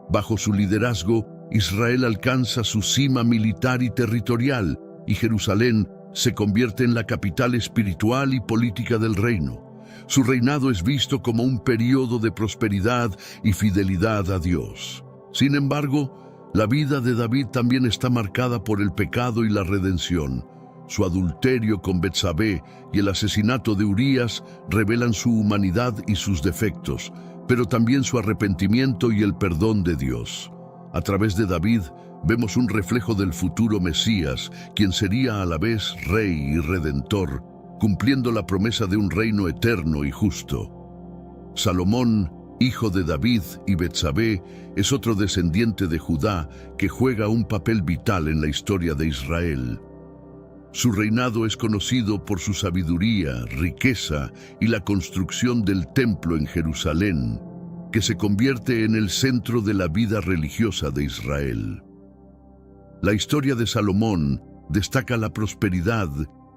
Bajo su liderazgo, Israel alcanza su cima militar y territorial, y Jerusalén se convierte en la capital espiritual y política del reino. Su reinado es visto como un periodo de prosperidad y fidelidad a Dios. Sin embargo, la vida de David también está marcada por el pecado y la redención. Su adulterio con Betsabé y el asesinato de Urías revelan su humanidad y sus defectos, pero también su arrepentimiento y el perdón de Dios. A través de David vemos un reflejo del futuro Mesías, quien sería a la vez rey y redentor, cumpliendo la promesa de un reino eterno y justo. Salomón, hijo de David y Betsabé, es otro descendiente de Judá que juega un papel vital en la historia de Israel. Su reinado es conocido por su sabiduría, riqueza y la construcción del templo en Jerusalén, que se convierte en el centro de la vida religiosa de Israel. La historia de Salomón destaca la prosperidad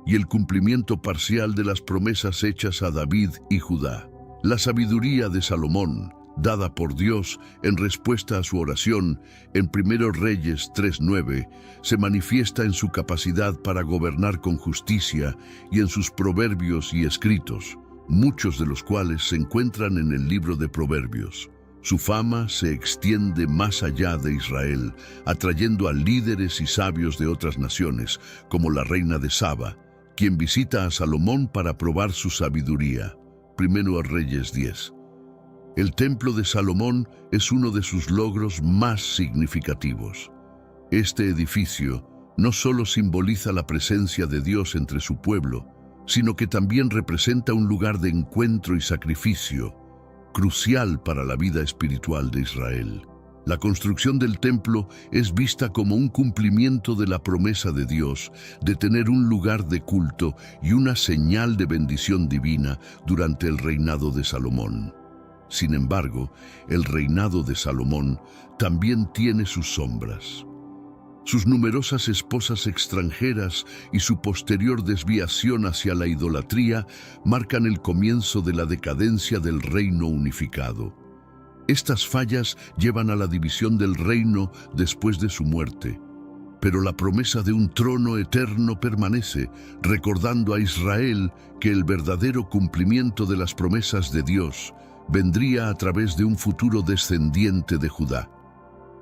y el cumplimiento parcial de las promesas hechas a David y Judá. La sabiduría de Salomón, dada por Dios en respuesta a su oración en 1 Reyes 3:9, se manifiesta en su capacidad para gobernar con justicia y en sus proverbios y escritos, muchos de los cuales se encuentran en el libro de Proverbios. Su fama se extiende más allá de Israel, atrayendo a líderes y sabios de otras naciones, como la reina de Saba, quien visita a Salomón para probar su sabiduría. 1 Reyes 10. El Templo de Salomón es uno de sus logros más significativos. Este edificio no solo simboliza la presencia de Dios entre su pueblo, sino que también representa un lugar de encuentro y sacrificio, crucial para la vida espiritual de Israel. La construcción del templo es vista como un cumplimiento de la promesa de Dios de tener un lugar de culto y una señal de bendición divina durante el reinado de Salomón. Sin embargo, el reinado de Salomón también tiene sus sombras. Sus numerosas esposas extranjeras y su posterior desviación hacia la idolatría marcan el comienzo de la decadencia del reino unificado. Estas fallas llevan a la división del reino después de su muerte, pero la promesa de un trono eterno permanece, recordando a Israel que el verdadero cumplimiento de las promesas de Dios vendría a través de un futuro descendiente de Judá.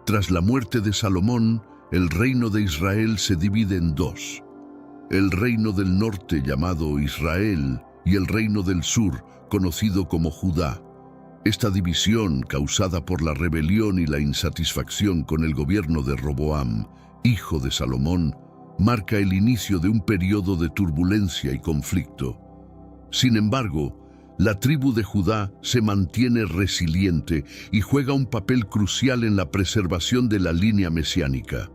Tras la muerte de Salomón, el reino de Israel se divide en dos: el reino del norte, llamado Israel, y el reino del sur, conocido como Judá. Esta división, causada por la rebelión y la insatisfacción con el gobierno de Roboam, hijo de Salomón, marca el inicio de un periodo de turbulencia y conflicto. Sin embargo, la tribu de Judá se mantiene resiliente y juega un papel crucial en la preservación de la línea mesiánica.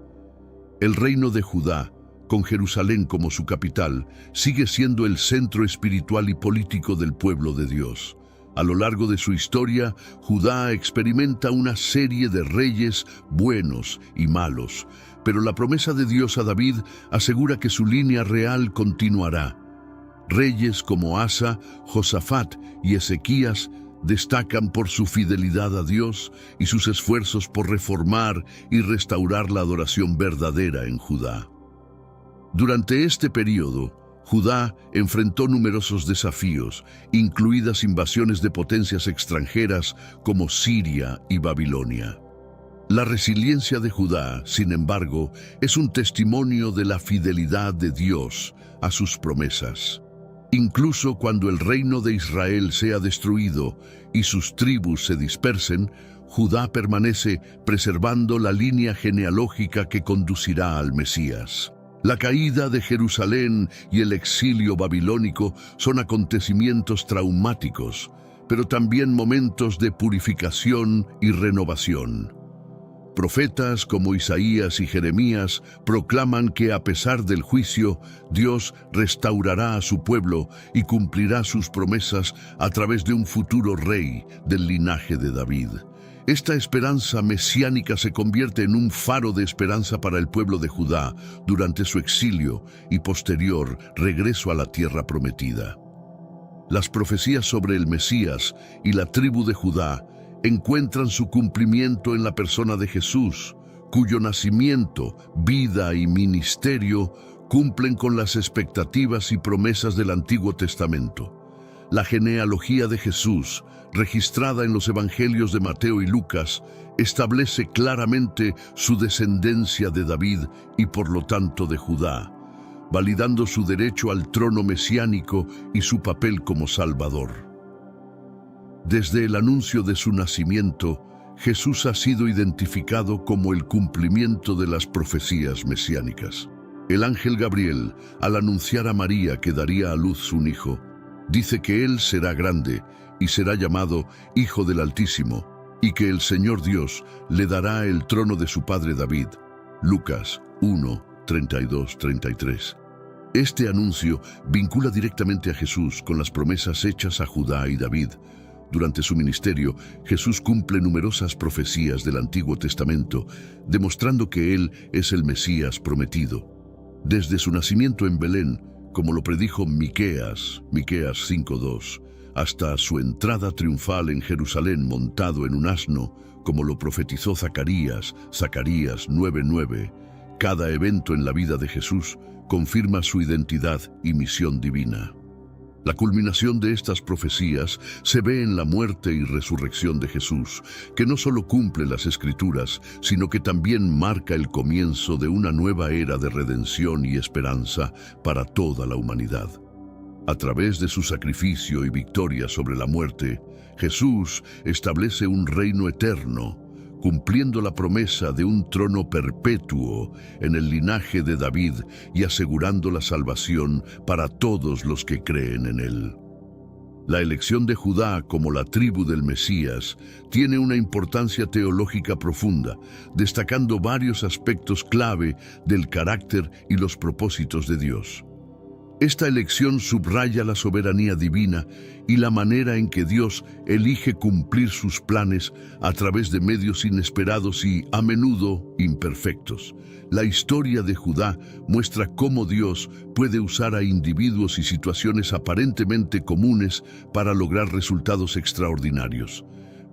El reino de Judá, con Jerusalén como su capital, sigue siendo el centro espiritual y político del pueblo de Dios. A lo largo de su historia, Judá experimenta una serie de reyes buenos y malos, pero la promesa de Dios a David asegura que su línea real continuará. Reyes como Asa, Josafat y Ezequías destacan por su fidelidad a Dios y sus esfuerzos por reformar y restaurar la adoración verdadera en Judá. Durante este periodo, Judá enfrentó numerosos desafíos, incluidas invasiones de potencias extranjeras como Siria y Babilonia. La resiliencia de Judá, sin embargo, es un testimonio de la fidelidad de Dios a sus promesas. Incluso cuando el reino de Israel sea destruido y sus tribus se dispersen, Judá permanece preservando la línea genealógica que conducirá al Mesías. La caída de Jerusalén y el exilio babilónico son acontecimientos traumáticos, pero también momentos de purificación y renovación. Profetas como Isaías y Jeremías proclaman que a pesar del juicio, Dios restaurará a su pueblo y cumplirá sus promesas a través de un futuro rey del linaje de David. Esta esperanza mesiánica se convierte en un faro de esperanza para el pueblo de Judá durante su exilio y posterior regreso a la tierra prometida. Las profecías sobre el Mesías y la tribu de Judá encuentran su cumplimiento en la persona de Jesús, cuyo nacimiento, vida y ministerio cumplen con las expectativas y promesas del Antiguo Testamento. La genealogía de Jesús, registrada en los evangelios de Mateo y Lucas, establece claramente su descendencia de David y por lo tanto de Judá, validando su derecho al trono mesiánico y su papel como Salvador. Desde el anuncio de su nacimiento, Jesús ha sido identificado como el cumplimiento de las profecías mesiánicas. El ángel Gabriel, al anunciar a María que daría a luz un hijo, dice que él será grande y será llamado Hijo del Altísimo, y que el Señor Dios le dará el trono de su padre David. Lucas 1, 32-33. Este anuncio vincula directamente a Jesús con las promesas hechas a Judá y David. Durante su ministerio, Jesús cumple numerosas profecías del Antiguo Testamento, demostrando que Él es el Mesías prometido. Desde su nacimiento en Belén, como lo predijo Miqueas 5:2, hasta su entrada triunfal en Jerusalén montado en un asno, como lo profetizó Zacarías 9:9, cada evento en la vida de Jesús confirma su identidad y misión divina. La culminación de estas profecías se ve en la muerte y resurrección de Jesús, que no solo cumple las Escrituras, sino que también marca el comienzo de una nueva era de redención y esperanza para toda la humanidad. A través de su sacrificio y victoria sobre la muerte, Jesús establece un reino eterno, cumpliendo la promesa de un trono perpetuo en el linaje de David y asegurando la salvación para todos los que creen en él. La elección de Judá como la tribu del Mesías tiene una importancia teológica profunda, destacando varios aspectos clave del carácter y los propósitos de Dios. Esta elección subraya la soberanía divina y la manera en que Dios elige cumplir sus planes a través de medios inesperados y, a menudo, imperfectos. La historia de Judá muestra cómo Dios puede usar a individuos y situaciones aparentemente comunes para lograr resultados extraordinarios.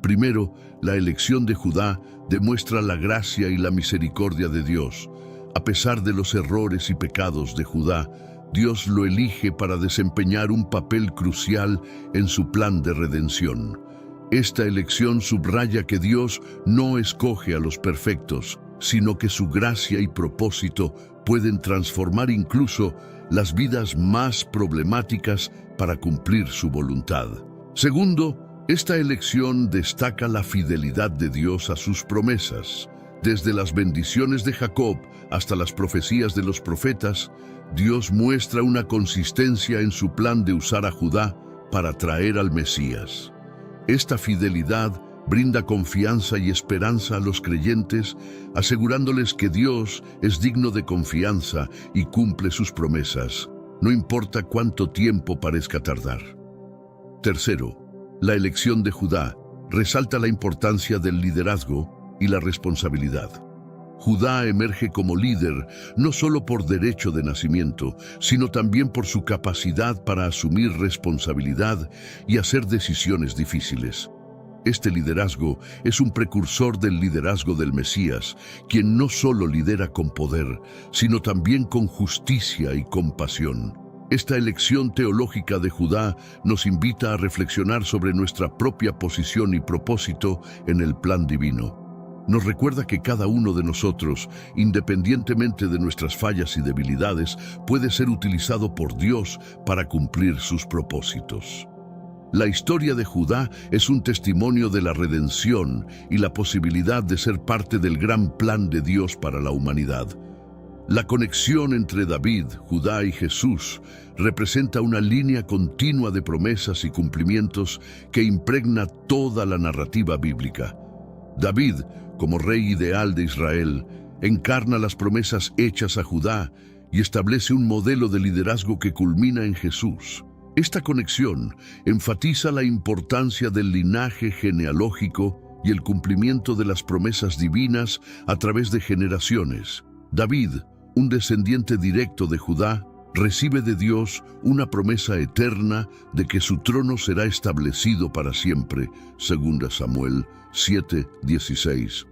Primero, la elección de Judá demuestra la gracia y la misericordia de Dios. A pesar de los errores y pecados de Judá, Dios lo elige para desempeñar un papel crucial en su plan de redención. Esta elección subraya que Dios no escoge a los perfectos, sino que su gracia y propósito pueden transformar incluso las vidas más problemáticas para cumplir su voluntad. Segundo, esta elección destaca la fidelidad de Dios a sus promesas. Desde las bendiciones de Jacob hasta las profecías de los profetas, Dios muestra una consistencia en su plan de usar a Judá para traer al Mesías. Esta fidelidad brinda confianza y esperanza a los creyentes, asegurándoles que Dios es digno de confianza y cumple sus promesas, no importa cuánto tiempo parezca tardar. Tercero, la elección de Judá resalta la importancia del liderazgo y la responsabilidad. Judá emerge como líder no solo por derecho de nacimiento, sino también por su capacidad para asumir responsabilidad y hacer decisiones difíciles. Este liderazgo es un precursor del liderazgo del Mesías, quien no solo lidera con poder, sino también con justicia y compasión. Esta elección teológica de Judá nos invita a reflexionar sobre nuestra propia posición y propósito en el plan divino. Nos recuerda que cada uno de nosotros, independientemente de nuestras fallas y debilidades, puede ser utilizado por Dios para cumplir sus propósitos. La historia de Judá es un testimonio de la redención y la posibilidad de ser parte del gran plan de Dios para la humanidad. La conexión entre David, Judá y Jesús representa una línea continua de promesas y cumplimientos que impregna toda la narrativa bíblica. David, como rey ideal de Israel, encarna las promesas hechas a Judá y establece un modelo de liderazgo que culmina en Jesús. Esta conexión enfatiza la importancia del linaje genealógico y el cumplimiento de las promesas divinas a través de generaciones. David, un descendiente directo de Judá, recibe de Dios una promesa eterna de que su trono será establecido para siempre, 2 Samuel 7:16.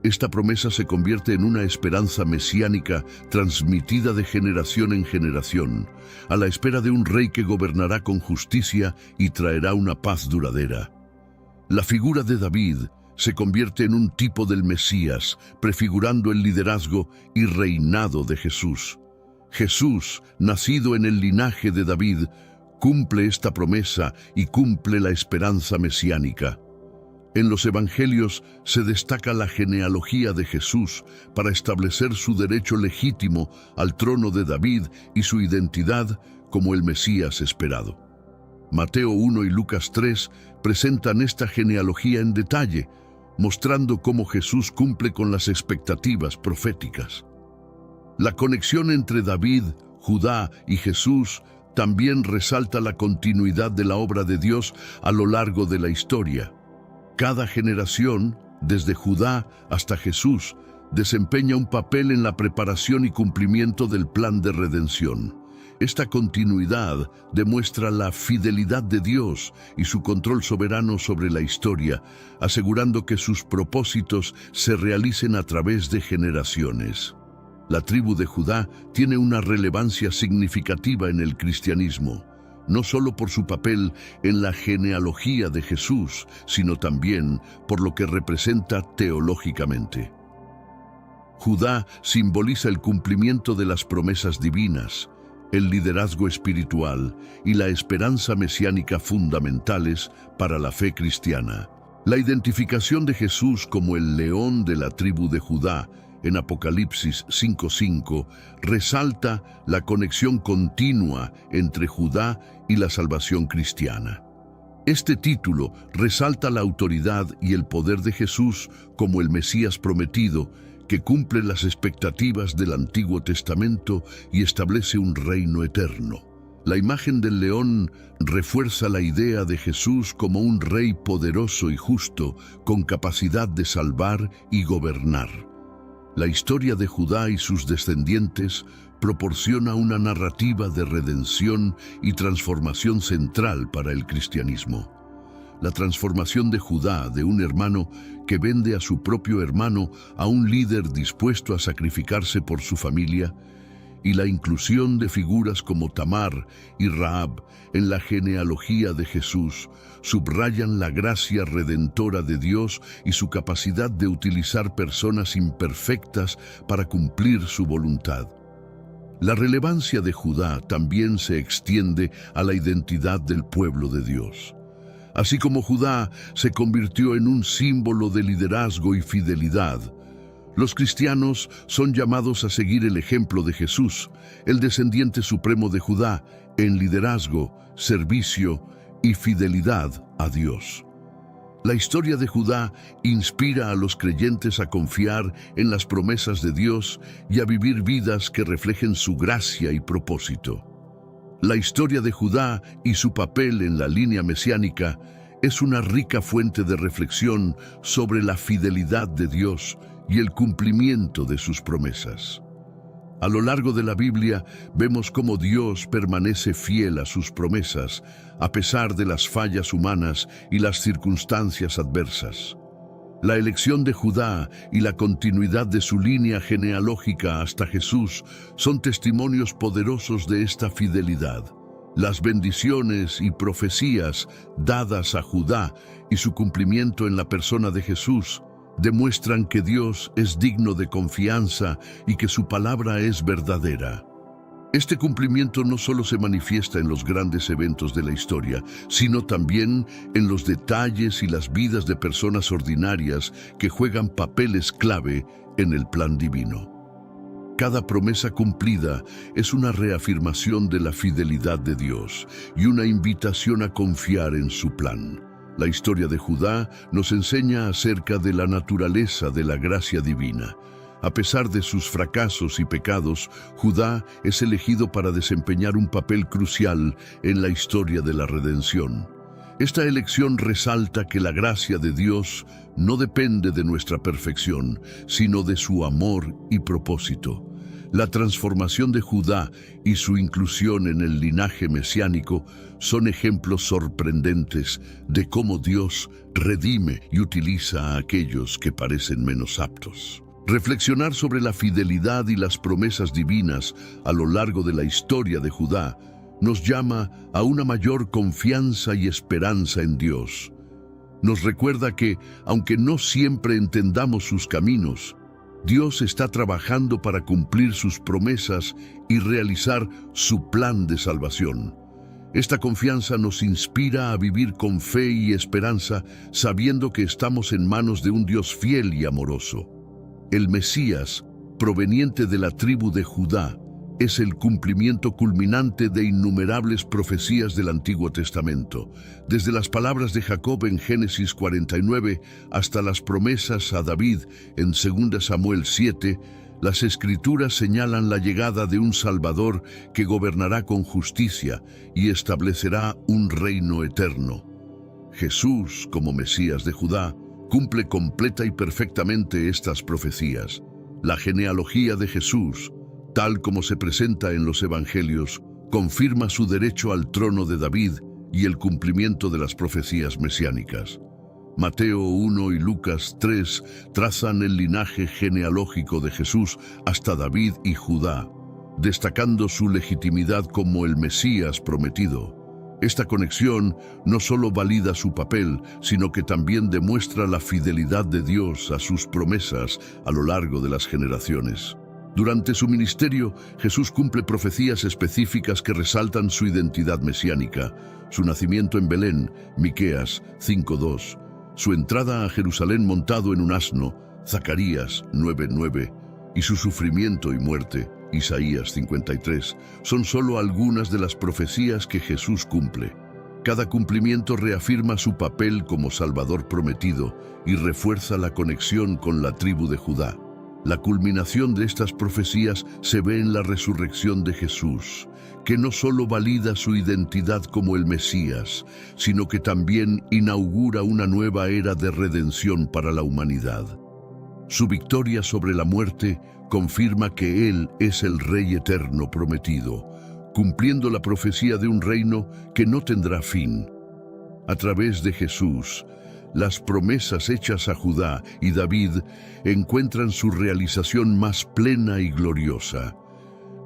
Esta promesa se convierte en una esperanza mesiánica transmitida de generación en generación, a la espera de un rey que gobernará con justicia y traerá una paz duradera. La figura de David se convierte en un tipo del Mesías, prefigurando el liderazgo y reinado de Jesús. Jesús, nacido en el linaje de David, cumple esta promesa y cumple la esperanza mesiánica. En los evangelios se destaca la genealogía de Jesús para establecer su derecho legítimo al trono de David y su identidad como el Mesías esperado. Mateo 1 y Lucas 3 presentan esta genealogía en detalle, mostrando cómo Jesús cumple con las expectativas proféticas. La conexión entre David, Judá y Jesús también resalta la continuidad de la obra de Dios a lo largo de la historia. Cada generación, desde Judá hasta Jesús, desempeña un papel en la preparación y cumplimiento del plan de redención. Esta continuidad demuestra la fidelidad de Dios y su control soberano sobre la historia, asegurando que sus propósitos se realicen a través de generaciones. La tribu de Judá tiene una relevancia significativa en el cristianismo, no solo por su papel en la genealogía de Jesús, sino también por lo que representa teológicamente. Judá simboliza el cumplimiento de las promesas divinas, el liderazgo espiritual y la esperanza mesiánica fundamentales para la fe cristiana. La identificación de Jesús como el león de la tribu de Judá en Apocalipsis 5:5 resalta la conexión continua entre Judá y la salvación cristiana. Este título resalta la autoridad y el poder de Jesús como el Mesías prometido, que cumple las expectativas del Antiguo Testamento y establece un reino eterno. La imagen del león refuerza la idea de Jesús como un rey poderoso y justo, con capacidad de salvar y gobernar. La historia de Judá y sus descendientes proporciona una narrativa de redención y transformación central para el cristianismo. La transformación de Judá, de un hermano que vende a su propio hermano, a un líder dispuesto a sacrificarse por su familia, y la inclusión de figuras como Tamar y Rahab en la genealogía de Jesús subrayan la gracia redentora de Dios y su capacidad de utilizar personas imperfectas para cumplir su voluntad. La relevancia de Judá también se extiende a la identidad del pueblo de Dios. Así como Judá se convirtió en un símbolo de liderazgo y fidelidad, los cristianos son llamados a seguir el ejemplo de Jesús, el descendiente supremo de Judá, en liderazgo, servicio y fidelidad a Dios. La historia de Judá inspira a los creyentes a confiar en las promesas de Dios y a vivir vidas que reflejen su gracia y propósito. La historia de Judá y su papel en la línea mesiánica es una rica fuente de reflexión sobre la fidelidad de Dios y el cumplimiento de sus promesas. A lo largo de la Biblia vemos cómo Dios permanece fiel a sus promesas, a pesar de las fallas humanas y las circunstancias adversas. La elección de Judá y la continuidad de su línea genealógica hasta Jesús son testimonios poderosos de esta fidelidad. Las bendiciones y profecías dadas a Judá y su cumplimiento en la persona de Jesús demuestran que Dios es digno de confianza y que su palabra es verdadera. Este cumplimiento no solo se manifiesta en los grandes eventos de la historia, sino también en los detalles y las vidas de personas ordinarias que juegan papeles clave en el plan divino. Cada promesa cumplida es una reafirmación de la fidelidad de Dios y una invitación a confiar en su plan. La historia de Judá nos enseña acerca de la naturaleza de la gracia divina. A pesar de sus fracasos y pecados, Judá es elegido para desempeñar un papel crucial en la historia de la redención. Esta elección resalta que la gracia de Dios no depende de nuestra perfección, sino de su amor y propósito. La transformación de Judá y su inclusión en el linaje mesiánico son ejemplos sorprendentes de cómo Dios redime y utiliza a aquellos que parecen menos aptos. Reflexionar sobre la fidelidad y las promesas divinas a lo largo de la historia de Judá nos llama a una mayor confianza y esperanza en Dios. Nos recuerda que, aunque no siempre entendamos sus caminos, Dios está trabajando para cumplir sus promesas y realizar su plan de salvación. Esta confianza nos inspira a vivir con fe y esperanza, sabiendo que estamos en manos de un Dios fiel y amoroso. El Mesías, proveniente de la tribu de Judá, es el cumplimiento culminante de innumerables profecías del Antiguo Testamento, desde las palabras de Jacob en Génesis 49 hasta las promesas a David en 2 Samuel 7. Las Escrituras señalan la llegada de un Salvador que gobernará con justicia y establecerá un reino eterno. Jesús, como Mesías de Judá, cumple completa y perfectamente estas profecías. La genealogía de Jesús, tal como se presenta en los Evangelios, confirma su derecho al trono de David y el cumplimiento de las profecías mesiánicas. Mateo 1 y Lucas 3 trazan el linaje genealógico de Jesús hasta David y Judá, destacando su legitimidad como el Mesías prometido. Esta conexión no solo valida su papel, sino que también demuestra la fidelidad de Dios a sus promesas a lo largo de las generaciones. Durante su ministerio, Jesús cumple profecías específicas que resaltan su identidad mesiánica: su nacimiento en Belén, Miqueas 5:2, su entrada a Jerusalén montado en un asno, Zacarías 9:9, y su sufrimiento y muerte, Isaías 53, son solo algunas de las profecías que Jesús cumple. Cada cumplimiento reafirma su papel como Salvador prometido y refuerza la conexión con la tribu de Judá. La culminación de estas profecías se ve en la resurrección de Jesús, que no solo valida su identidad como el Mesías, sino que también inaugura una nueva era de redención para la humanidad. Su victoria sobre la muerte confirma que Él es el Rey eterno prometido, cumpliendo la profecía de un reino que no tendrá fin. A través de Jesús, las promesas hechas a Judá y David encuentran su realización más plena y gloriosa.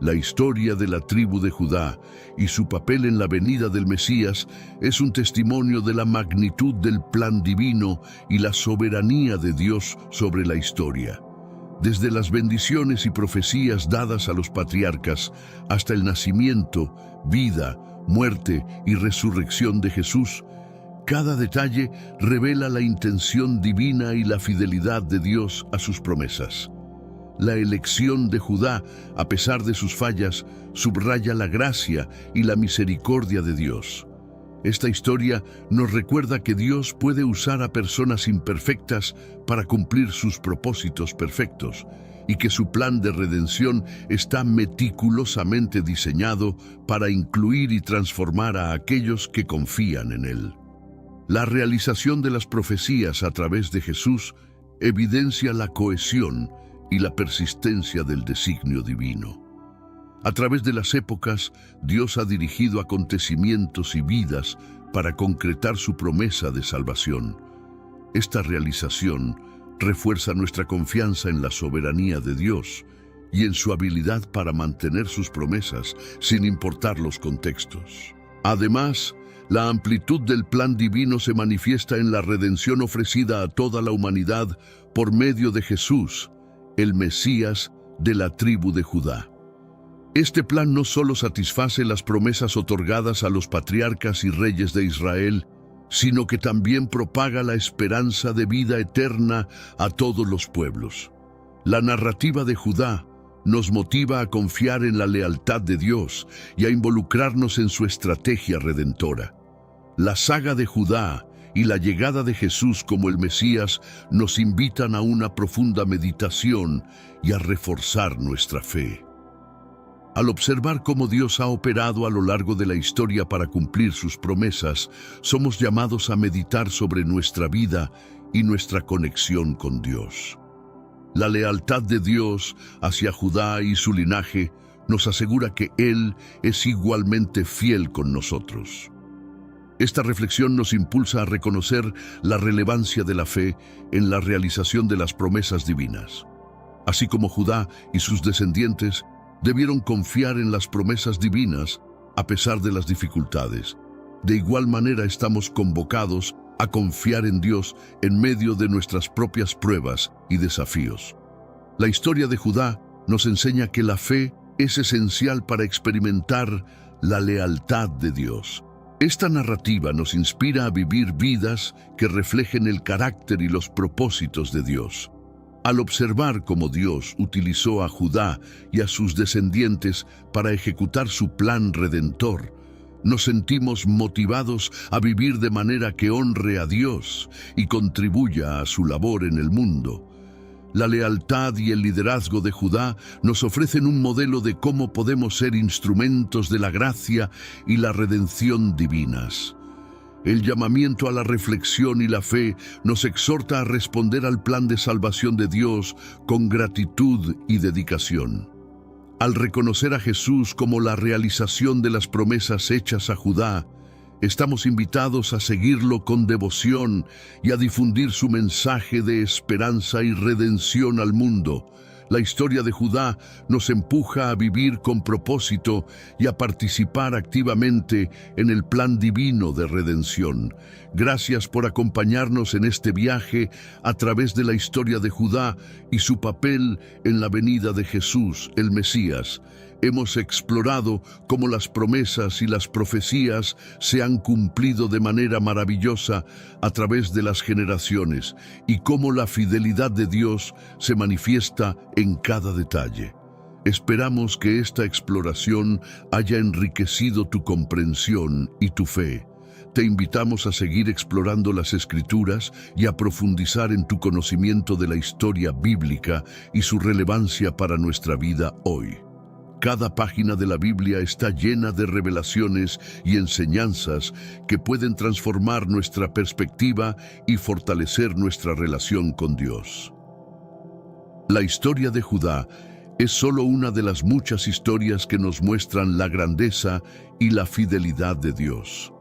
La historia de la tribu de Judá y su papel en la venida del Mesías es un testimonio de la magnitud del plan divino y la soberanía de Dios sobre la historia. Desde las bendiciones y profecías dadas a los patriarcas hasta el nacimiento, vida, muerte y resurrección de Jesús, cada detalle revela la intención divina y la fidelidad de Dios a sus promesas. La elección de Judá, a pesar de sus fallas, subraya la gracia y la misericordia de Dios. Esta historia nos recuerda que Dios puede usar a personas imperfectas para cumplir sus propósitos perfectos, y que su plan de redención está meticulosamente diseñado para incluir y transformar a aquellos que confían en Él. La realización de las profecías a través de Jesús evidencia la cohesión y la persistencia del designio divino. A través de las épocas, Dios ha dirigido acontecimientos y vidas para concretar su promesa de salvación. Esta realización refuerza nuestra confianza en la soberanía de Dios y en su habilidad para mantener sus promesas sin importar los contextos. Además, la amplitud del plan divino se manifiesta en la redención ofrecida a toda la humanidad por medio de Jesús, el Mesías de la tribu de Judá. Este plan no solo satisface las promesas otorgadas a los patriarcas y reyes de Israel, sino que también propaga la esperanza de vida eterna a todos los pueblos. La narrativa de Judá nos motiva a confiar en la lealtad de Dios y a involucrarnos en su estrategia redentora. La saga de Judá y la llegada de Jesús como el Mesías nos invitan a una profunda meditación y a reforzar nuestra fe. Al observar cómo Dios ha operado a lo largo de la historia para cumplir sus promesas, somos llamados a meditar sobre nuestra vida y nuestra conexión con Dios. La lealtad de Dios hacia Judá y su linaje nos asegura que Él es igualmente fiel con nosotros. Esta reflexión nos impulsa a reconocer la relevancia de la fe en la realización de las promesas divinas. Así como Judá y sus descendientes debieron confiar en las promesas divinas a pesar de las dificultades, de igual manera estamos convocados a confiar en Dios en medio de nuestras propias pruebas y desafíos. La historia de Judá nos enseña que la fe es esencial para experimentar la lealtad de Dios. Esta narrativa nos inspira a vivir vidas que reflejen el carácter y los propósitos de Dios. Al observar cómo Dios utilizó a Judá y a sus descendientes para ejecutar su plan redentor, nos sentimos motivados a vivir de manera que honre a Dios y contribuya a su labor en el mundo. La lealtad y el liderazgo de Judá nos ofrecen un modelo de cómo podemos ser instrumentos de la gracia y la redención divinas. El llamamiento a la reflexión y la fe nos exhorta a responder al plan de salvación de Dios con gratitud y dedicación. Al reconocer a Jesús como la realización de las promesas hechas a Judá, estamos invitados a seguirlo con devoción y a difundir su mensaje de esperanza y redención al mundo, La historia de Judá nos empuja a vivir con propósito y a participar activamente en el plan divino de redención. Gracias por acompañarnos en este viaje a través de la historia de Judá y su papel en la venida de Jesús, el Mesías. Hemos explorado cómo las promesas y las profecías se han cumplido de manera maravillosa a través de las generaciones y cómo la fidelidad de Dios se manifiesta en cada detalle. Esperamos que esta exploración haya enriquecido tu comprensión y tu fe. Te invitamos a seguir explorando las Escrituras y a profundizar en tu conocimiento de la historia bíblica y su relevancia para nuestra vida hoy. Cada página de la Biblia está llena de revelaciones y enseñanzas que pueden transformar nuestra perspectiva y fortalecer nuestra relación con Dios. La historia de Judá es solo una de las muchas historias que nos muestran la grandeza y la fidelidad de Dios.